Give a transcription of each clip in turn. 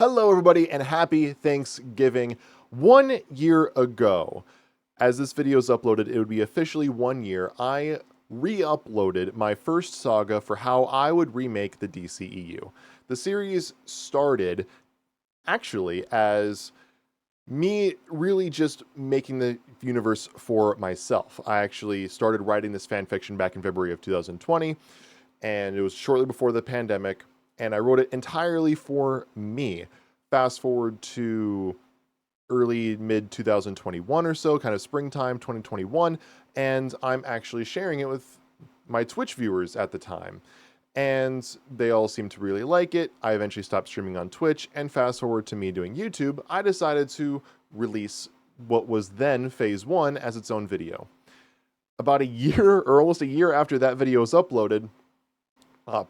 Hello, everybody, and happy Thanksgiving. 1 year ago, as this video is uploaded, it would be officially 1 year. I re-uploaded my first saga for how I would remake the DCEU. The series started actually as me really just making the universe for myself. I actually started writing this fan fiction back in February of 2020, and it was shortly before the pandemic, and I wrote it entirely for me. Fast forward to early mid 2021 or so, kind of springtime 2021, and I'm actually sharing it with my Twitch viewers at the time. And they all seem to really like it. I eventually stopped streaming on Twitch, and fast forward to me doing YouTube, I decided to release what was then Phase 1 as its own video. About a year, or almost a year after that video was uploaded, uh,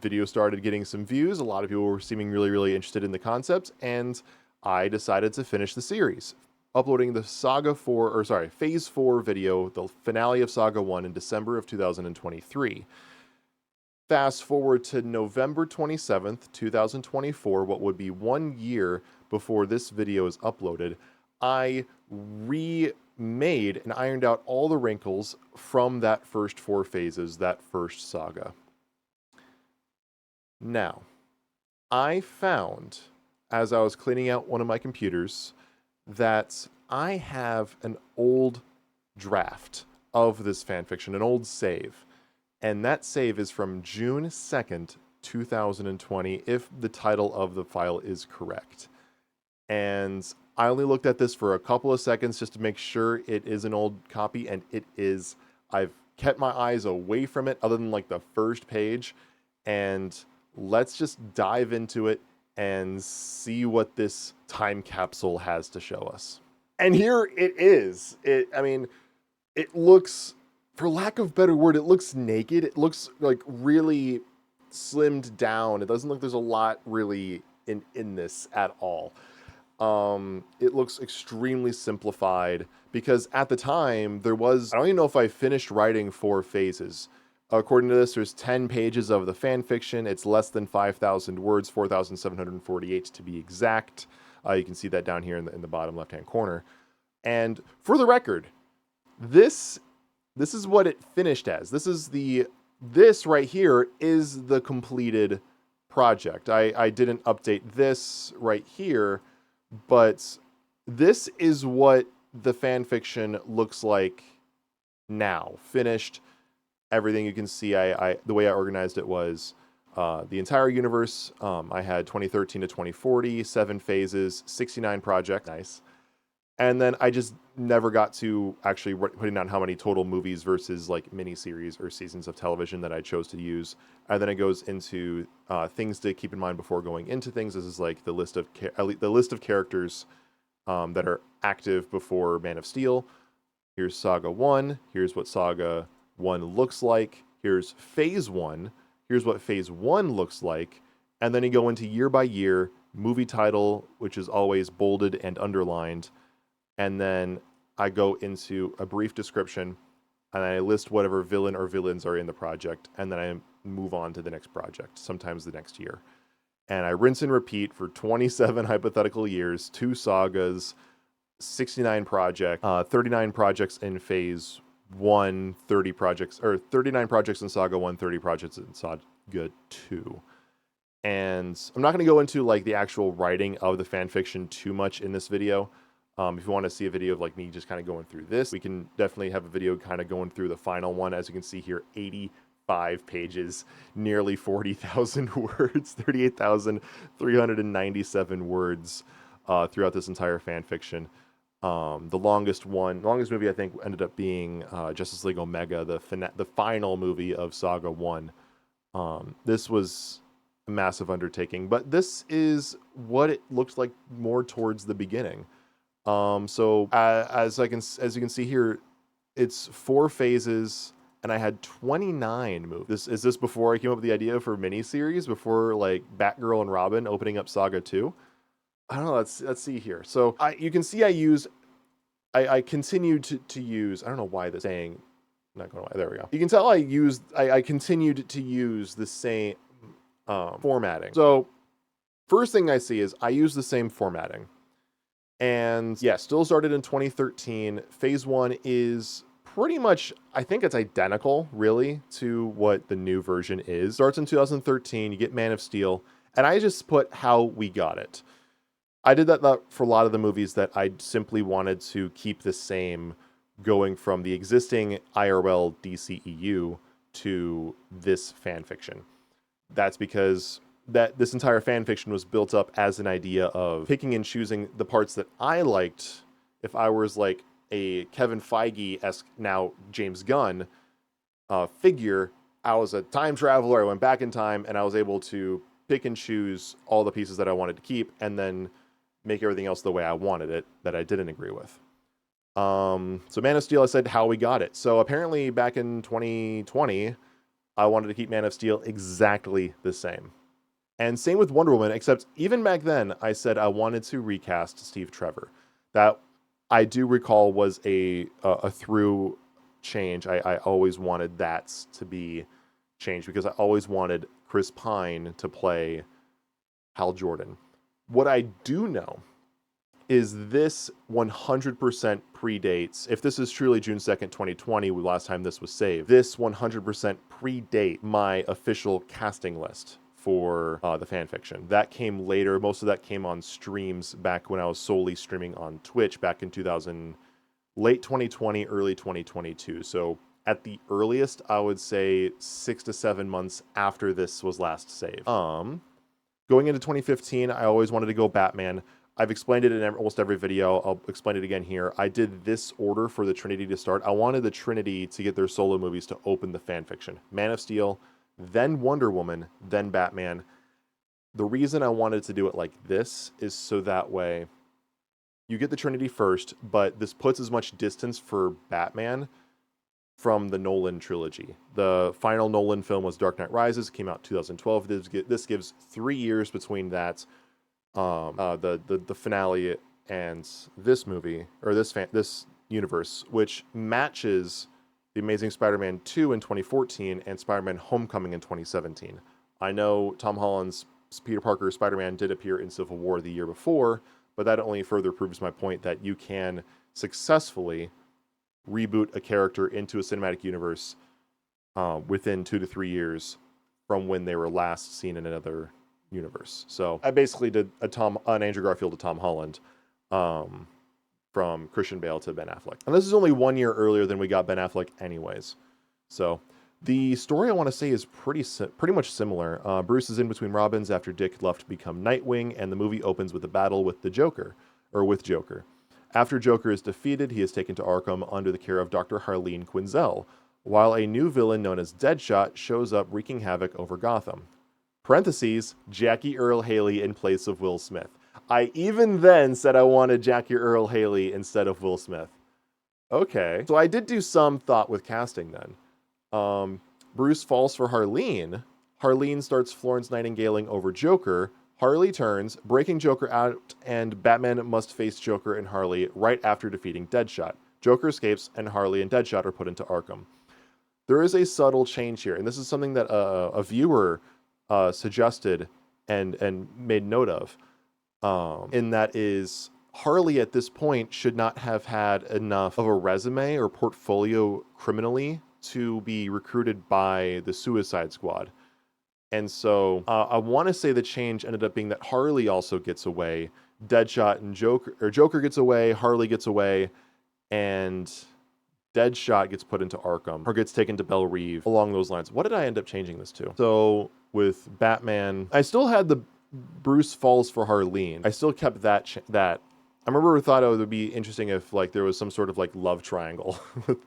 video started getting some views. A lot of people were seeming really interested in the concept, and I decided to finish the series, uploading the Phase 4 video, the finale of Saga 1 in December of 2023. Fast forward to November 27th, 2024, what would be 1 year before this video is uploaded, I remade and ironed out all the wrinkles from that first 4 phases, that first saga. Now, I found, as I was cleaning out one of my computers, that I have an old draft of this fanfiction, an old save. And that save is from June 2nd, 2020, if the title of the file is correct. And I only looked at this for a couple of seconds just to make sure it is an old copy, and it is. I've kept my eyes away from it other than like the first page, and let's just dive into it and see what this time capsule has to show us. And here it is. It looks, for lack of a better word, it looks naked. It looks like really slimmed down. It doesn't look there's a lot really in this at all. It looks extremely simplified because at the time I don't even know if I finished writing 4 phases. According to this, there's 10 pages of the fan fiction. It's less than 5,000 words, 4,748 to be exact. You can see that down here in the bottom left-hand corner. And for the record, this is what it finished as. This right here is the completed project. I didn't update this right here, but this is what the fan fiction looks like now, finished. Everything you can see, the way I organized it was the entire universe. I had 2013 to 2040, 7 phases, 69 projects. Nice. And then I just never got to actually putting down how many total movies versus like miniseries or seasons of television that I chose to use. And then it goes into things to keep in mind before going into things. This is like the list of characters that are active before Man of Steel. Here's Saga 1. Here's what Saga 1 looks like. Here's Phase 1. Here's what Phase 1 looks like. And then you go into year by year, movie title, which is always bolded and underlined. And then I go into a brief description, and I list whatever villain or villains are in the project, and then I move on to the next project, sometimes the next year. And I rinse and repeat for 27 hypothetical years, 2 sagas, 69 projects, 39 projects in Phase 1, 39 projects in Saga 1, 30 projects in Saga 2. And I'm not going to go into like the actual writing of the fan fiction too much in this video. If you want to see a video of like me just kind of going through this, we can definitely have a video kind of going through the final one. As you can see here, 85 pages, nearly 40,000 words, 38,397 words throughout this entire fan fiction. The longest movie I think ended up being Justice League Omega, the final movie of Saga 1. This was a massive undertaking, but this is what it looked like more towards the beginning. As you can see here, it's 4 phases, and I had 29 movies. Is this before I came up with the idea for miniseries, before like Batgirl and Robin opening up Saga 2? I don't know. Let's see here. So you can see I continued to use. I don't know why this saying. Not going to. There we go. You can tell I continued to use the same formatting. So First thing I see is I use the same formatting. And yeah, still started in 2013. Phase 1 is pretty much, I think it's identical, really, to what the new version is. Starts in 2013, you get Man of Steel, and I just put how we got it. I did that for a lot of the movies that I simply wanted to keep the same, going from the existing IRL DCEU to this fan fiction. That's because this entire fan fiction was built up as an idea of picking and choosing the parts that I liked. If I was like a Kevin Feige-esque, now James Gunn figure, I was a time traveler. I went back in time and I was able to pick and choose all the pieces that I wanted to keep and then make everything else the way I wanted it that I didn't agree with. So Man of Steel, I said how we got it. So apparently back in 2020, I wanted to keep Man of Steel exactly the same. And same with Wonder Woman, except even back then, I said I wanted to recast Steve Trevor. That I do recall was a through change. I always wanted that to be changed because I always wanted Chris Pine to play Hal Jordan. What I do know is this 100% predates, if this is truly June 2nd, 2020, the last time this was saved, this 100% predate my official casting list for the fanfiction. That came later. Most of that came on streams back when I was solely streaming on Twitch back in late 2020, early 2022. So at the earliest, I would say 6 to 7 months after this was last saved. Going into 2015, I always wanted to go Batman. I've explained it in almost every video. I'll explain it again here. I did this order for the Trinity to start. I wanted the Trinity to get their solo movies to open the fanfiction. Man of Steel, then Wonder Woman, then Batman. The reason I wanted to do it like this is so that way you get the Trinity first, but this puts as much distance for Batman from the Nolan trilogy. The final Nolan film was Dark Knight Rises, came out in 2012. This gives 3 years between that, the finale and this movie, or this universe, which matches The Amazing Spider-Man 2 in 2014 and Spider-Man Homecoming in 2017. I know Tom Holland's Peter Parker Spider-Man did appear in Civil War the year before, but that only further proves my point that you can successfully reboot a character into a cinematic universe within 2 to 3 years from when they were last seen in another universe. So I basically did an Andrew Garfield to Tom Holland, from Christian Bale to Ben Affleck. And this is only 1 year earlier than we got Ben Affleck anyways. So the story, I want to say, is pretty much similar. Bruce is in between Robins after Dick left to become Nightwing, and the movie opens with a battle with Joker. After Joker is defeated, he is taken to Arkham under the care of Dr. Harleen Quinzel, while a new villain known as Deadshot shows up wreaking havoc over Gotham. Parentheses, Jackie Earle Haley in place of Will Smith. I even then said I wanted Jackie Earle Haley instead of Will Smith. Okay. So I did do some thought with casting then. Bruce falls for Harleen. Harleen starts Florence Nightingale over Joker. Harley turns, breaking Joker out, and Batman must face Joker and Harley right after defeating Deadshot. Joker escapes, and Harley and Deadshot are put into Arkham. There is a subtle change here, and this is something that a viewer suggested and made note of. And that is, Harley at this point should not have had enough of a resume or portfolio criminally to be recruited by the Suicide Squad. And so I want to say the change ended up being that Harley also gets away, Deadshot and Joker gets away, Harley gets away, and Deadshot gets put into Arkham, or gets taken to Belle Reve, along those lines. What did I end up changing this to? So with Batman, I still had the Bruce falls for Harleen. I still kept that. I remember I thought it would be interesting if like there was some sort of like love triangle with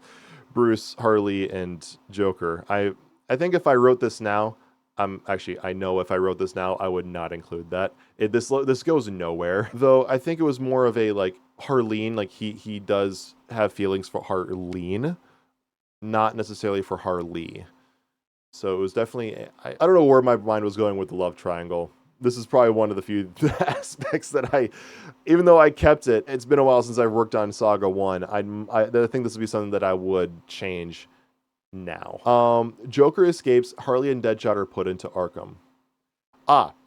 Bruce, Harley, and Joker. I think if I wrote this now, I know if I wrote this now, I would not include that. This goes nowhere. Though I think it was more of a like Harleen, like he does have feelings for Harleen, not necessarily for Harley. So it was definitely, I don't know where my mind was going with the love triangle. This is probably one of the few aspects that even though I kept it, it's been a while since I've worked on Saga 1. I think this would be something that I would change now. Joker escapes, Harley and Deadshot are put into Arkham.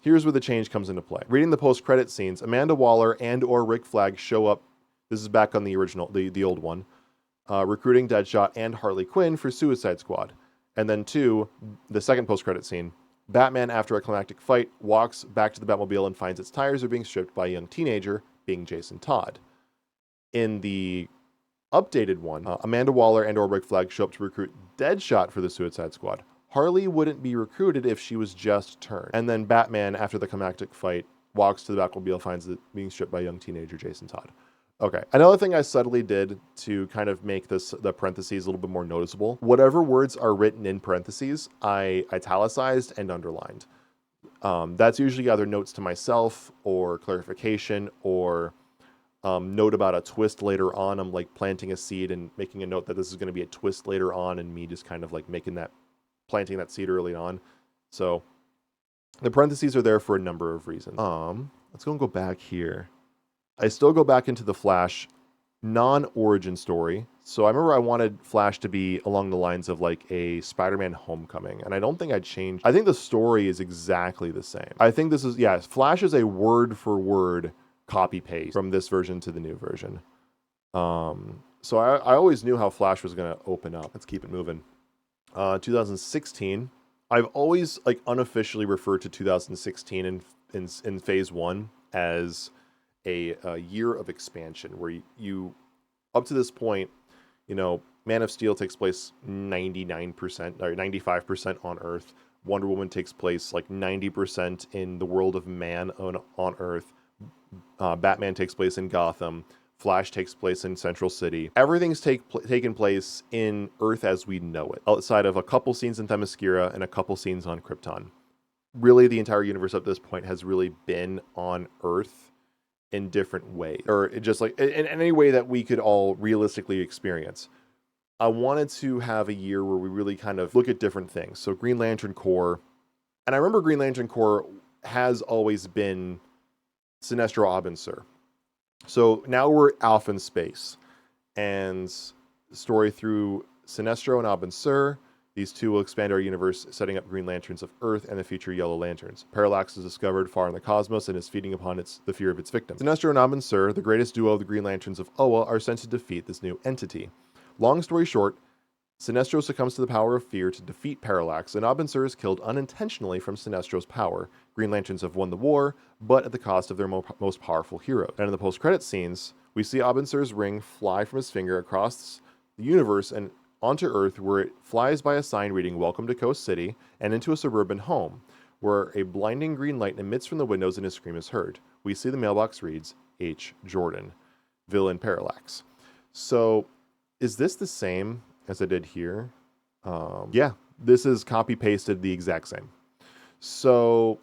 Here's where the change comes into play. Reading the post-credit scenes, Amanda Waller and or Rick Flag show up. This is back on the original, the old one. Recruiting Deadshot and Harley Quinn for Suicide Squad. And then 2, the second post-credit scene, Batman, after a climactic fight, walks back to the Batmobile and finds its tires are being stripped by a young teenager, being Jason Todd. In the updated one, Amanda Waller and or Rick Flag show up to recruit Deadshot for the Suicide Squad. Harley wouldn't be recruited if she was just turned. And then Batman, after the climactic fight, walks to the Batmobile, finds it being stripped by young teenager Jason Todd. Okay, another thing I subtly did to kind of make the parentheses a little bit more noticeable, whatever words are written in parentheses, I italicized and underlined. That's usually either notes to myself or clarification or note about a twist later on. I'm like planting a seed and making a note that this is going to be a twist later on, and me just kind of like planting that seed early on. So the parentheses are there for a number of reasons. Let's go back here. I still go back into the Flash non-origin story. So I remember I wanted Flash to be along the lines of like a Spider-Man Homecoming, and I don't think I'd change. I think the story is exactly the same. I think this is, Flash is a word for word copy paste from this version to the new version. So I always knew how Flash was going to open up. Let's keep it moving. 2016. I've always like unofficially referred to 2016 in phase 1 as a year of expansion, where you up to this point, Man of Steel takes place 99% or 95% on Earth. Wonder Woman takes place like 90% in the world of man on Earth. Batman takes place in Gotham. Flash takes place in Central City. Everything's taken place in Earth as we know it, outside of a couple scenes in Themyscira and a couple scenes on Krypton. Really, the entire universe up to this point has really been on Earth in different ways, or just like in any way that we could all realistically experience. I wanted to have a year where we really kind of look at different things. So Green Lantern Corps, and I remember Green Lantern Corps has always been Sinestro Abensur. So now we're Alpha in space, and the story through Sinestro and Abensur. These two will expand our universe, setting up Green Lanterns of Earth and the future Yellow Lanterns. Parallax is discovered far in the cosmos and is feeding upon the fear of its victims. Sinestro and Abensur, the greatest duo of the Green Lanterns of Oa, are sent to defeat this new entity. Long story short, Sinestro succumbs to the power of fear to defeat Parallax, and Abensur is killed unintentionally from Sinestro's power. Green Lanterns have won the war, but at the cost of their most powerful hero. And in the post-credit scenes, we see Abensur's ring fly from his finger across the universe and onto Earth, where it flies by a sign reading "Welcome to Coast City," and into a suburban home, where a blinding green light emits from the windows and his scream is heard. We see the mailbox reads, H. Jordan, villain Parallax. So, is this the same as I did here? Yeah, this is copy-pasted the exact same. So,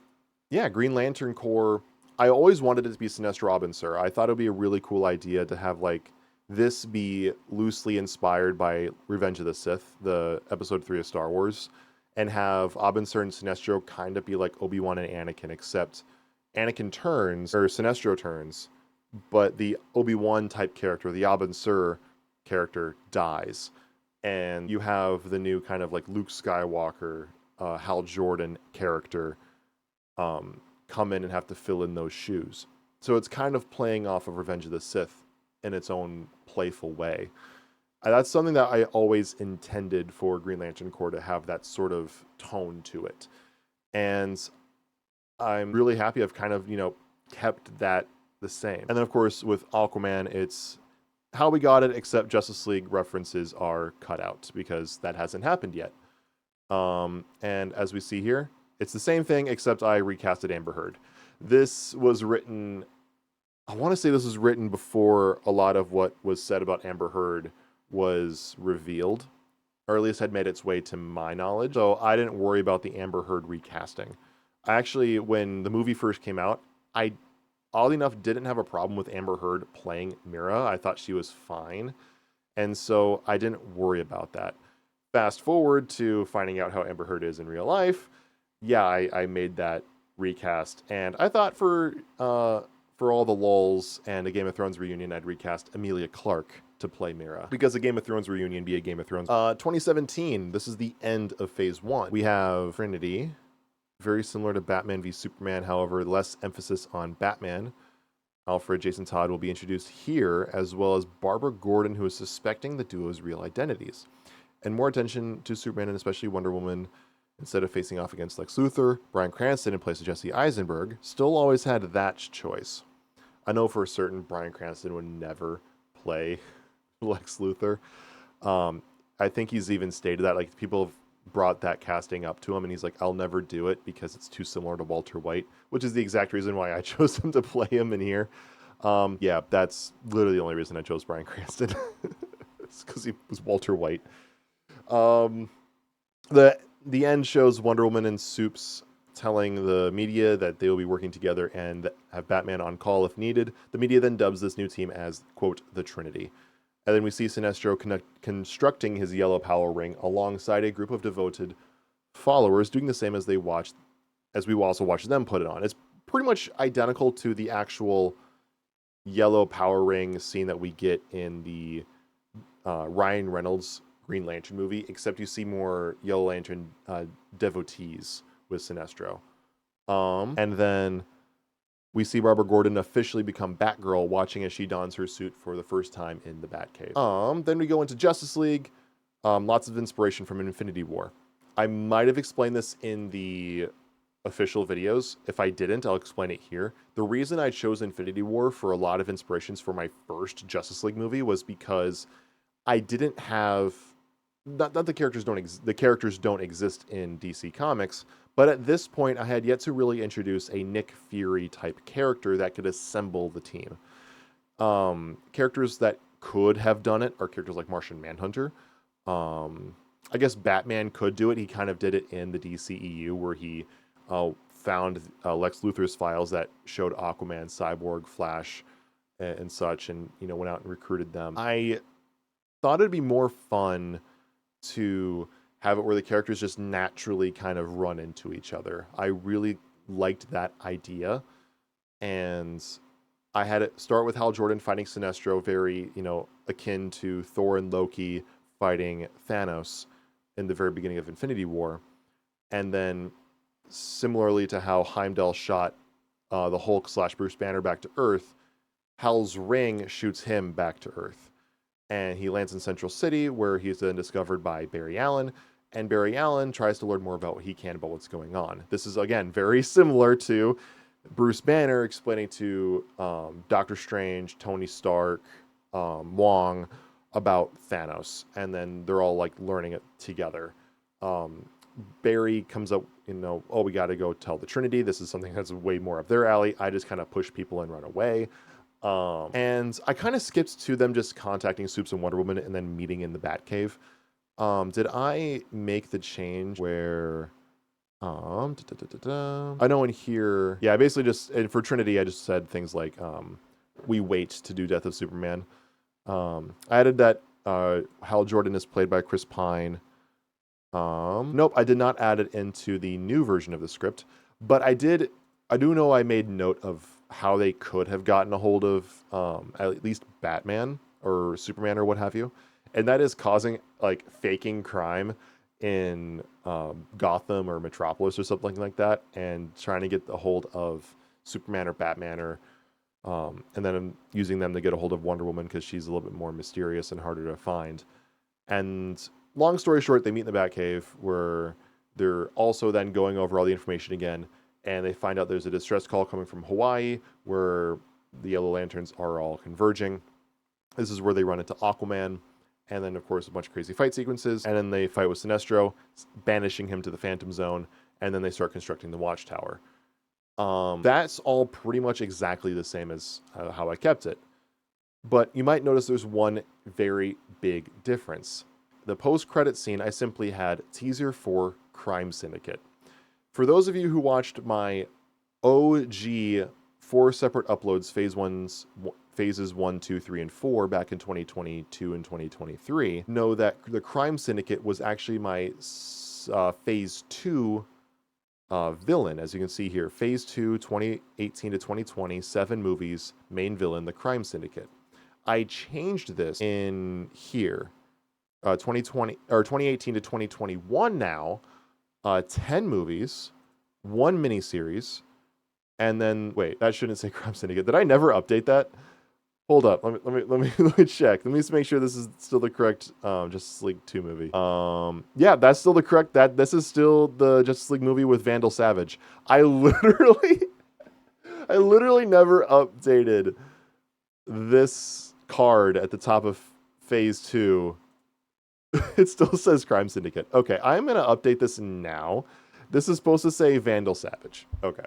yeah, Green Lantern Corps, I always wanted it to be Sinestro Abensur. I thought it would be a really cool idea to have, like, this be loosely inspired by Revenge of the Sith, the episode 3 of Star Wars, and have Abensur and Sinestro kind of be like Obi-Wan and Anakin, except Anakin turns, or Sinestro turns, but the Obi-Wan type character, the Abensur character, dies. And you have the new kind of like Luke Skywalker, Hal Jordan character come in and have to fill in those shoes. So it's kind of playing off of Revenge of the Sith in its own playful way. That's something that I always intended for Green Lantern Corps, to have that sort of tone to it. And I'm really happy I've kind of, kept that the same. And then, of course, with Aquaman, it's how we got it, except Justice League references are cut out because that hasn't happened yet. And as we see here, it's the same thing, except I recasted Amber Heard. This was written, I want to say this was written before a lot of what was said about Amber Heard was revealed, or at least had made its way to my knowledge. So I didn't worry about the Amber Heard recasting. Actually, when the movie first came out, I, oddly enough, didn't have a problem with Amber Heard playing Mira. I thought she was fine. And so I didn't worry about that. Fast forward to finding out how Amber Heard is in real life. Yeah, I made that recast. And I thought for all the lulz and a Game of Thrones reunion, I'd recast Emilia Clarke to play Mira, because a Game of Thrones reunion be a Game of Thrones. 2017, this is the end of phase 1. We have Trinity, very similar to Batman v Superman, however, less emphasis on Batman. Alfred Jason Todd will be introduced here, as well as Barbara Gordon, who is suspecting the duo's real identities. And more attention to Superman and especially Wonder Woman. Instead of facing off against Lex Luthor, Bryan Cranston, in place of Jesse Eisenberg, still always had that choice. I know for certain Bryan Cranston would never play Lex Luthor. I think he's even stated that, like, people have brought that casting up to him, and he's like, I'll never do it because it's too similar to Walter White, which is the exact reason why I chose him to play him in here. Yeah, that's literally the only reason I chose Bryan Cranston. It's because he was Walter White. The end shows Wonder Woman and Supes telling the media that they will be working together and have Batman on call if needed. The media then dubs this new team as, quote, the Trinity. And then we see Sinestro constructing his yellow power ring alongside a group of devoted followers, doing the same as we will also watch them put it on. It's pretty much identical to the actual yellow power ring scene that we get in the Ryan Reynolds Green Lantern movie, except you see more Yellow Lantern devotees with Sinestro. And then we see Barbara Gordon officially become Batgirl, watching as she dons her suit for the first time in the Batcave. Then we go into Justice League. Lots of inspiration from Infinity War. I might have explained this in the official videos. If I didn't, I'll explain it here. The reason I chose Infinity War for a lot of inspirations for my first Justice League movie was because I didn't have... Not the characters don't exist in DC Comics, but at this point, I had yet to really introduce a Nick Fury type character that could assemble the team. Characters that could have done it are characters like Martian Manhunter. I guess Batman could do it. He kind of did it in the DCEU, where he found Lex Luthor's files that showed Aquaman, Cyborg, Flash, and such, and went out and recruited them. I thought it'd be more fun to have it where the characters just naturally kind of run into each other. I really liked that idea, and I had it start with Hal Jordan fighting Sinestro, very, akin to Thor and Loki fighting Thanos in the very beginning of Infinity War. And then similarly to how Heimdall shot the Hulk / Bruce Banner back to Earth, Hal's ring shoots him back to Earth. And he lands in Central City, where he's then discovered by Barry Allen. And Barry Allen tries to learn more about what he can about what's going on. This is, again, very similar to Bruce Banner explaining to Doctor Strange, Tony Stark, Wong about Thanos. And then they're all, like, learning it together. Barry comes up, we got to go tell the Trinity. This is something that's way more up their alley. I just kind of push people and run away. And I kind of skipped to them just contacting Supes and Wonder Woman and then meeting in the Batcave. Did I make the change where... I know in here... Yeah, I basically just... And for Trinity, I just said things like, we wait to do Death of Superman. I added that Hal Jordan is played by Chris Pine. Nope, I did not add it into the new version of the script. But I do know I made note of how they could have gotten a hold of at least Batman or Superman or what have you. And that is causing, like, faking crime in Gotham or Metropolis or something like that, and trying to get a hold of Superman or Batman, or and then I'm using them to get a hold of Wonder Woman because she's a little bit more mysterious and harder to find. And long story short, they meet in the Batcave, where they're also then going over all the information again, and they find out there's a distress call coming from Hawaii, where the Yellow Lanterns are all converging. This is where they run into Aquaman, and then, of course, a bunch of crazy fight sequences, and then they fight with Sinestro, banishing him to the Phantom Zone, and then they start constructing the Watchtower. That's all pretty much exactly the same as how I kept it. But you might notice there's one very big difference. The post-credit scene, I simply had teaser for Crime Syndicate. For those of you who watched my OG 4 separate uploads, phases 1, 2, 3, and 4 back in 2022 and 2023, know that the Crime Syndicate was actually my phase 2 villain. As you can see here, phase 2, 2018 to 2020, 7 movies, main villain, the Crime Syndicate. I changed this in here, 2018 to 2021 now, 10 movies, one miniseries, and then wait, that shouldn't say Crime Syndicate. Did I never update that? Hold up, let me check. Let me just make sure this is still the correct Justice League 2 movie. Yeah, that's still the correct. This is still the Justice League movie with Vandal Savage. I literally, I literally never updated this card at the top of Phase 2. It still says Crime Syndicate. Okay, I'm gonna update this now. This is supposed to say Vandal Savage. Okay.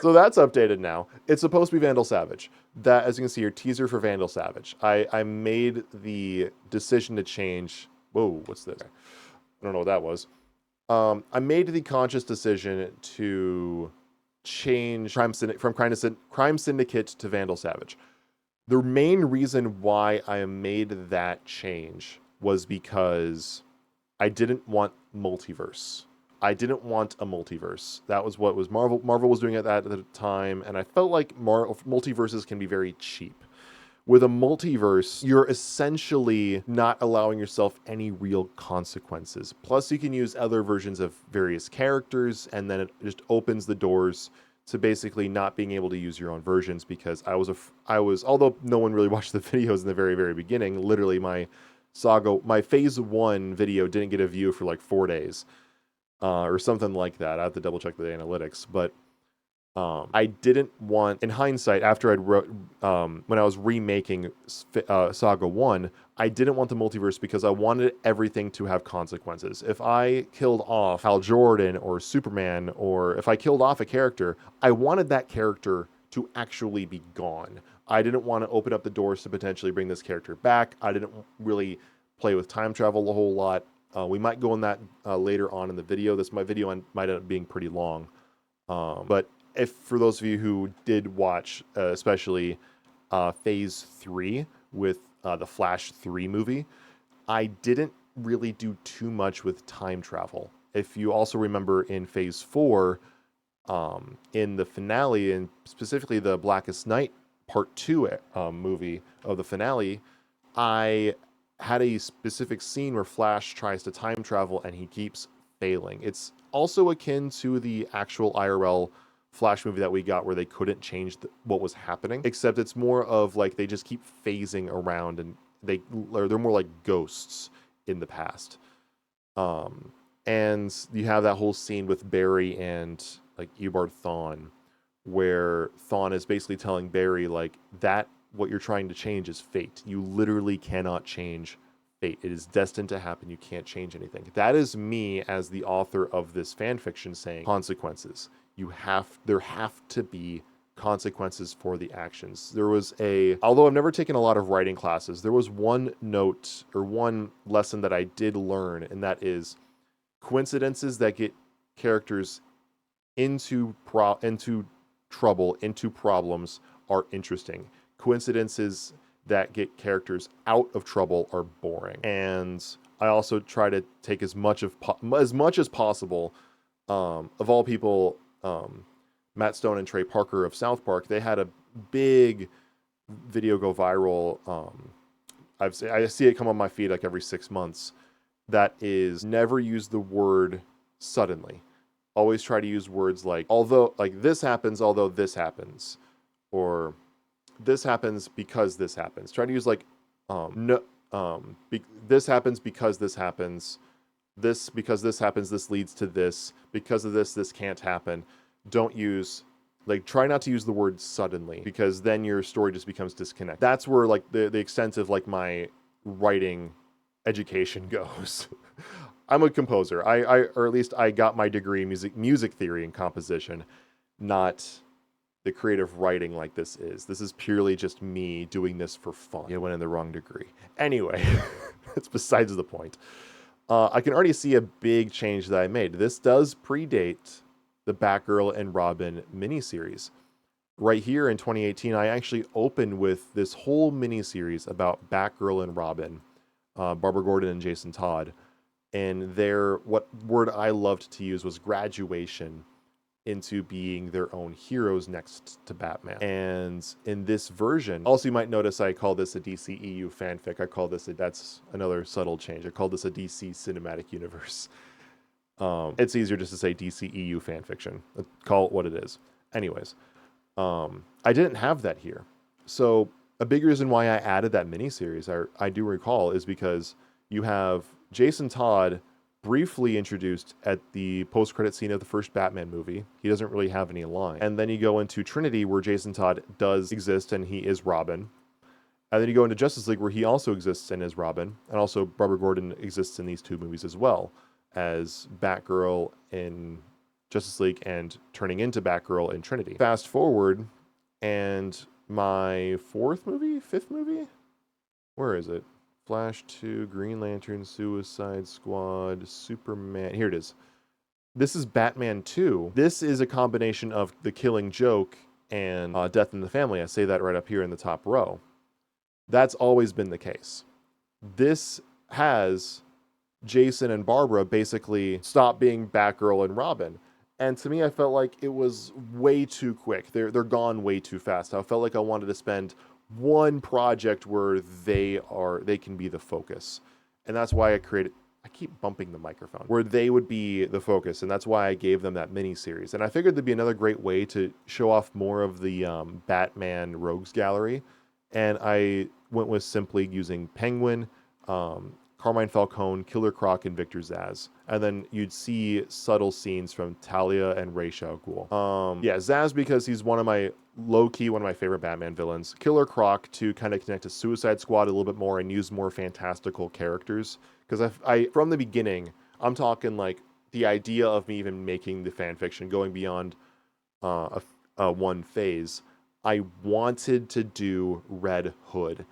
So that's updated now. It's supposed to be Vandal Savage. That, as you can see here, teaser for Vandal Savage. I made the decision to change. Whoa, what's this? I don't know what that was. I made the conscious decision to change Crime Syndicate to Vandal Savage. The main reason why I made that change was because I didn't want multiverse. I didn't want a multiverse. That was what was Marvel was doing at the time, and I felt like multiverses can be very cheap. With a multiverse, you're essentially not allowing yourself any real consequences. Plus, you can use other versions of various characters, and then it just opens the doors to basically not being able to use your own versions, because I was, although no one really watched the videos in the very, very beginning, literally my Phase 1 video didn't get a view for like 4 days. Or something like that. I have to double check the analytics, but I didn't want, in hindsight, after I'd wrote, when I was remaking Saga 1, I didn't want the multiverse because I wanted everything to have consequences. If I killed off Hal Jordan or Superman, or if I killed off a character, I wanted that character to actually be gone. I didn't want to open up the doors to potentially bring this character back. I didn't really play with time travel a whole lot. We might go on that later on in the video. My video might end up being pretty long. But if for those of you who did watch, especially Phase 3 with the Flash 3 movie, I didn't really do too much with time travel. If you also remember in Phase 4, in the finale, and specifically the Blackest Night Part 2 movie of the finale, I had a specific scene where Flash tries to time travel and he keeps failing. It's also akin to the actual IRL Flash movie that we got where they couldn't change what was happening, except it's more of like they just keep phasing around and they're more like ghosts in the past. And you have that whole scene with Barry and like Eobard Thawne, where Thawne is basically telling Barry like that what you're trying to change is fate. You literally cannot change fate. It is destined to happen. You can't change anything. That is me as the author of this fan fiction saying consequences. There have to be consequences for the actions. Although I've never taken a lot of writing classes, there was one note or one lesson that I did learn, and that is coincidences that get characters into trouble, into problems are interesting. Coincidences that get characters out of trouble are boring. And I also try to take as much as possible. Of all people, Matt Stone and Trey Parker of South Park, they had a big video go viral. I see it come on my feed like every 6 months. That is, never use the word suddenly. Always try to use words like this happens, although this happens, or this happens because this happens. Try to use like this happens because this happens. Because this happens, this leads to this. Because of this can't happen. Don't use try not to use the word suddenly, because then your story just becomes disconnected. That's where like the extent of like my writing education goes. I'm a composer. Or at least I got my degree in music theory and composition, not the creative writing like this is. This is purely just me doing this for fun. I went in the wrong degree. Anyway, it's besides the point. I can already see a big change that I made. This does predate the Batgirl and Robin miniseries. Right here in 2018, I actually opened with this whole miniseries about Batgirl and Robin, Barbara Gordon and Jason Todd. And what word I loved to use was graduation into being their own heroes next to Batman. And in this version, also you might notice I call this a DC EU fanfic. That's another subtle change. I call this a DC cinematic universe. It's easier just to say DCEU fanfiction. Call it what it is. Anyways, I didn't have that here. So a big reason why I added that miniseries, I do recall, is because you have Jason Todd briefly introduced at the post-credit scene of the first Batman movie. He doesn't really have any line. And then you go into Trinity, where Jason Todd does exist and he is Robin. And then you go into Justice League, where he also exists and is Robin. And also Barbara Gordon exists in these two movies as well, as Batgirl in Justice League and turning into Batgirl in Trinity. Fast forward, and my fifth movie? Where is it? Flash 2, Green Lantern, Suicide Squad, Superman. Here it is. This is Batman 2. This is a combination of The Killing Joke and Death in the Family. I say that right up here in the top row. That's always been the case. This has Jason and Barbara basically stop being Batgirl and Robin. And to me, I felt like it was way too quick. They're gone way too fast. I felt like I wanted to spend one project where they can be the focus. And that's why I keep bumping the microphone, where they would be the focus. And that's why I gave them that mini-series. And I figured there'd be another great way to show off more of the Batman Rogues Gallery. And I went with simply using Penguin, Carmine Falcone, Killer Croc, and Victor Zsasz. And then you'd see subtle scenes from Talia and Ra's al Ghul. Zsasz because he's one of my favorite Batman villains. Killer Croc to kind of connect to Suicide Squad a little bit more and use more fantastical characters. Because I from the beginning, I'm talking like the idea of me even making the fan fiction, going beyond one phase, I wanted to do Red Hood.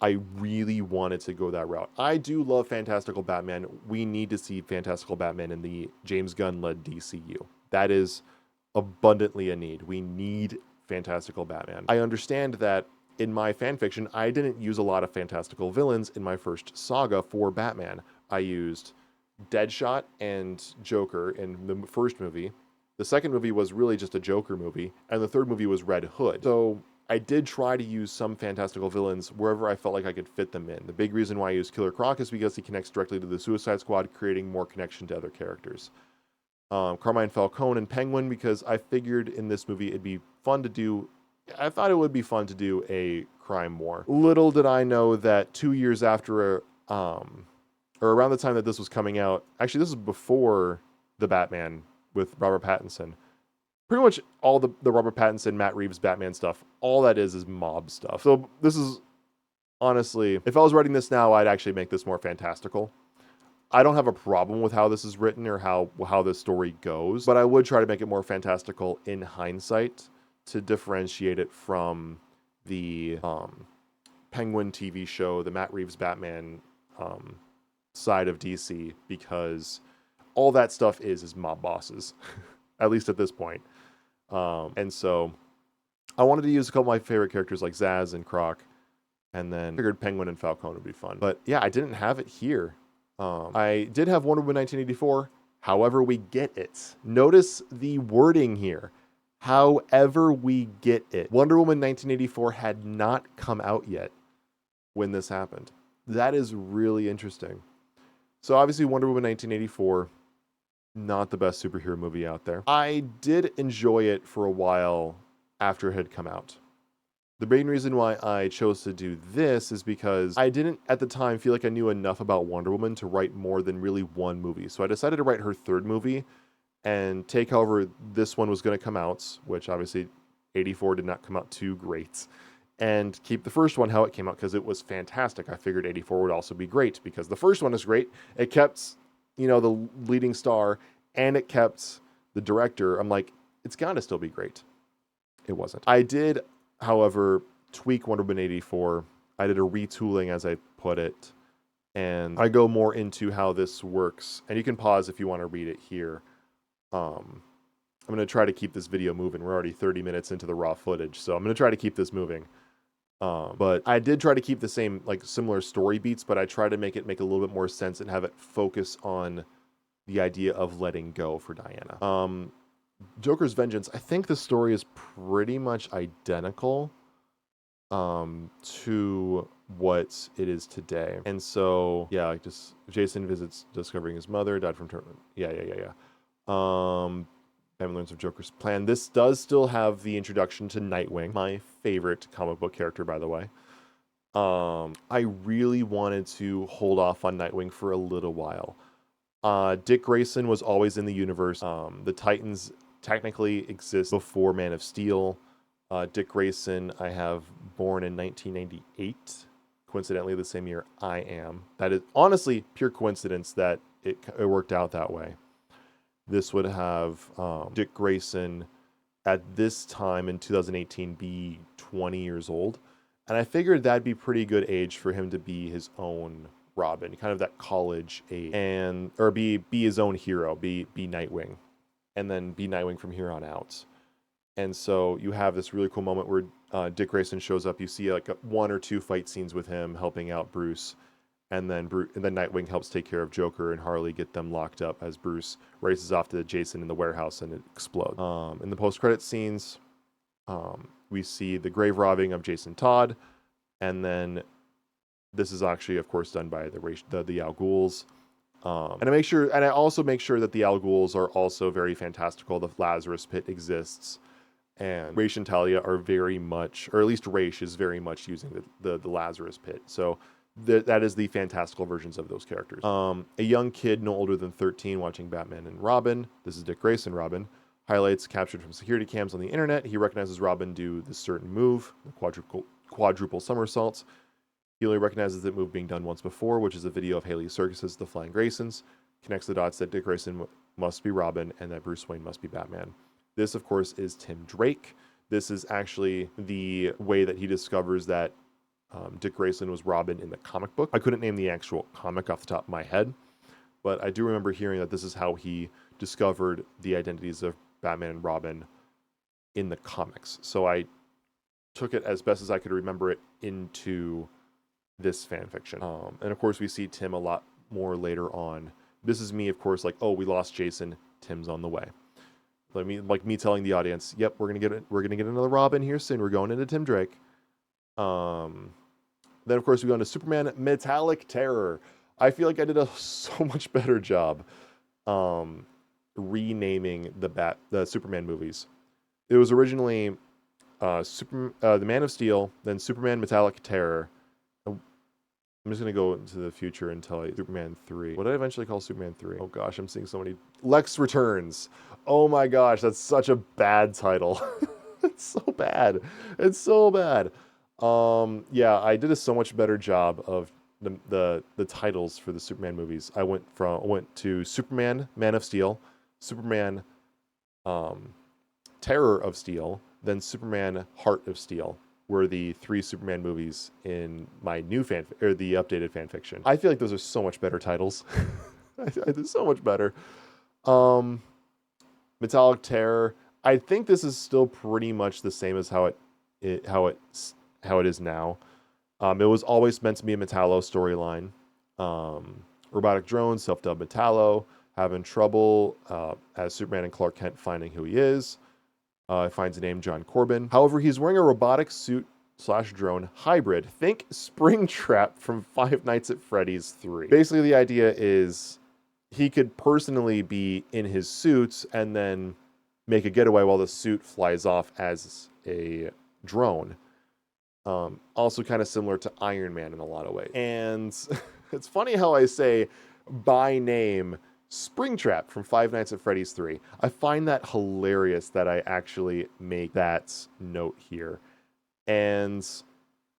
I really wanted to go that route. I do love Fantastical Batman. We need to see Fantastical Batman in the James Gunn-led DCU. That is abundantly a need. We need Fantastical Batman. I understand that in my fanfiction, I didn't use a lot of fantastical villains in my first saga for Batman. I used Deadshot and Joker in the first movie. The second movie was really just a Joker movie, and the third movie was Red Hood. So I did try to use some fantastical villains wherever I felt like I could fit them in. The big reason why I use Killer Croc is because he connects directly to the Suicide Squad, creating more connection to other characters. Carmine Falcone and Penguin, because I figured in this movie it'd be fun to do. I thought it would be fun to do a crime war. Little did I know that 2 years after, or around the time that this was coming out, actually this is before the Batman with Robert Pattinson. Pretty much all the Robert Pattinson, Matt Reeves Batman stuff, all that is mob stuff. So this is, honestly, if I was writing this now, I'd actually make this more fantastical. I don't have a problem with how this is written or how this story goes, but I would try to make it more fantastical in hindsight to differentiate it from the Penguin TV show, the Matt Reeves Batman side of DC, because all that stuff is mob bosses, at least at this point. And so I wanted to use a couple of my favorite characters like Zsasz and Croc, and then figured Penguin and Falcone would be fun. But yeah, I didn't have it here. I did have Wonder Woman 1984. However we get it. Notice the wording here. However we get it. Wonder Woman 1984 had not come out yet when this happened. That is really interesting. So obviously Wonder Woman 1984, not the best superhero movie out there. I did enjoy it for a while after it had come out. The main reason why I chose to do this is because I didn't at the time feel like I knew enough about Wonder Woman to write more than really one movie. So I decided to write her third movie and take however this one was going to come out, which obviously 84 did not come out too great, and keep the first one how it came out because it was fantastic. I figured 84 would also be great because the first one is great. It kept, the leading star, and it kept the director. I'm like, it's got to still be great. It wasn't. I did, however, tweak Wonder Woman 84. I did a retooling, as I put it, and I go more into how this works. And you can pause if you want to read it here. I'm going to try to keep this video moving. We're already 30 minutes into the raw footage, so I'm going to try to keep this moving. But I did try to keep the same, similar story beats, but I tried to make a little bit more sense and have it focus on the idea of letting go for Diana. Joker's Vengeance, I think the story is pretty much identical to what it is today. And so, yeah, like just Jason visits discovering his mother died from yeah. Batman learns of Joker's plan. This does still have the introduction to Nightwing, my favorite comic book character, by the way. I really wanted to hold off on Nightwing for a little while. Dick Grayson was always in the universe. The Titans technically exist before Man of Steel. Dick Grayson, I have born in 1998, coincidentally the same year I am. That is honestly pure coincidence that it worked out that way. This would have Dick Grayson at this time in 2018 be 20 years old. And I figured that'd be pretty good age for him to be his own Robin, kind of that college age, or be his own hero, be Nightwing, and then be Nightwing from here on out. And so you have this really cool moment where Dick Grayson shows up. You see like one or two fight scenes with him helping out Bruce, and then Nightwing helps take care of Joker and Harley, get them locked up as Bruce races off to Jason in the warehouse and it explodes. In the post-credit scenes, we see the grave robbing of Jason Todd, and then this is actually, of course, done by the Al Ghul's. And I also make sure that the Al Ghul's are also very fantastical. The Lazarus Pit exists, and Raish and Talia are very much, or at least Raish is very much using the Lazarus Pit. So that is the fantastical versions of those characters. A young kid no older than 13 watching Batman and Robin. This is Dick Grayson Robin. Highlights captured from security cams on the internet. He recognizes Robin do this certain move, the quadruple somersaults. He only recognizes that move being done once before, which is a video of Haley Circus's The Flying Graysons. Connects the dots that Dick Grayson must be Robin and that Bruce Wayne must be Batman. This, of course, is Tim Drake. This is actually the way that he discovers that Dick Grayson was Robin in the comic book. I couldn't name the actual comic off the top of my head, but I do remember hearing that this is how he discovered the identities of Batman and Robin in the comics. So I took it as best as I could remember it into this fan fiction. And of course we see Tim a lot more later on. This is me, of course, like, oh, we lost Jason, Tim's on the way. Like me telling the audience, yep, we're gonna get another Robin here soon. We're going into Tim Drake. Then of course we go into Superman Metallic Terror. I feel like I did a so much better job renaming the Superman movies. It was originally the Man of Steel, then Superman Metallic Terror. I'm just going to go into the future and tell you Superman 3. What did I eventually call Superman 3? Oh gosh, I'm seeing so many. Lex Returns. Oh my gosh, that's such a bad title. It's so bad. It's so bad. Yeah, I did a so much better job of the titles for the Superman movies. I went to Superman Man of Steel, Superman Terror of Steel, then Superman Heart of Steel were the 3 Superman movies in my new the updated fan fiction. I feel like those are so much better titles. I did so much better. Metallic Terror. I think this is still pretty much the same as how it is now. It was always meant to be a Metallo storyline. Robotic drone, self-dubbed Metallo, having trouble as Superman and Clark Kent finding who he is. Finds a name, John Corbin. However, he's wearing a robotic suit / drone hybrid. Think Springtrap from Five Nights at Freddy's 3. Basically, the idea is he could personally be in his suits and then make a getaway while the suit flies off as a drone. Also kind of similar to Iron Man in a lot of ways. And it's funny how I say by name Springtrap from Five Nights at Freddy's 3. I find that hilarious that I actually make that note here. And,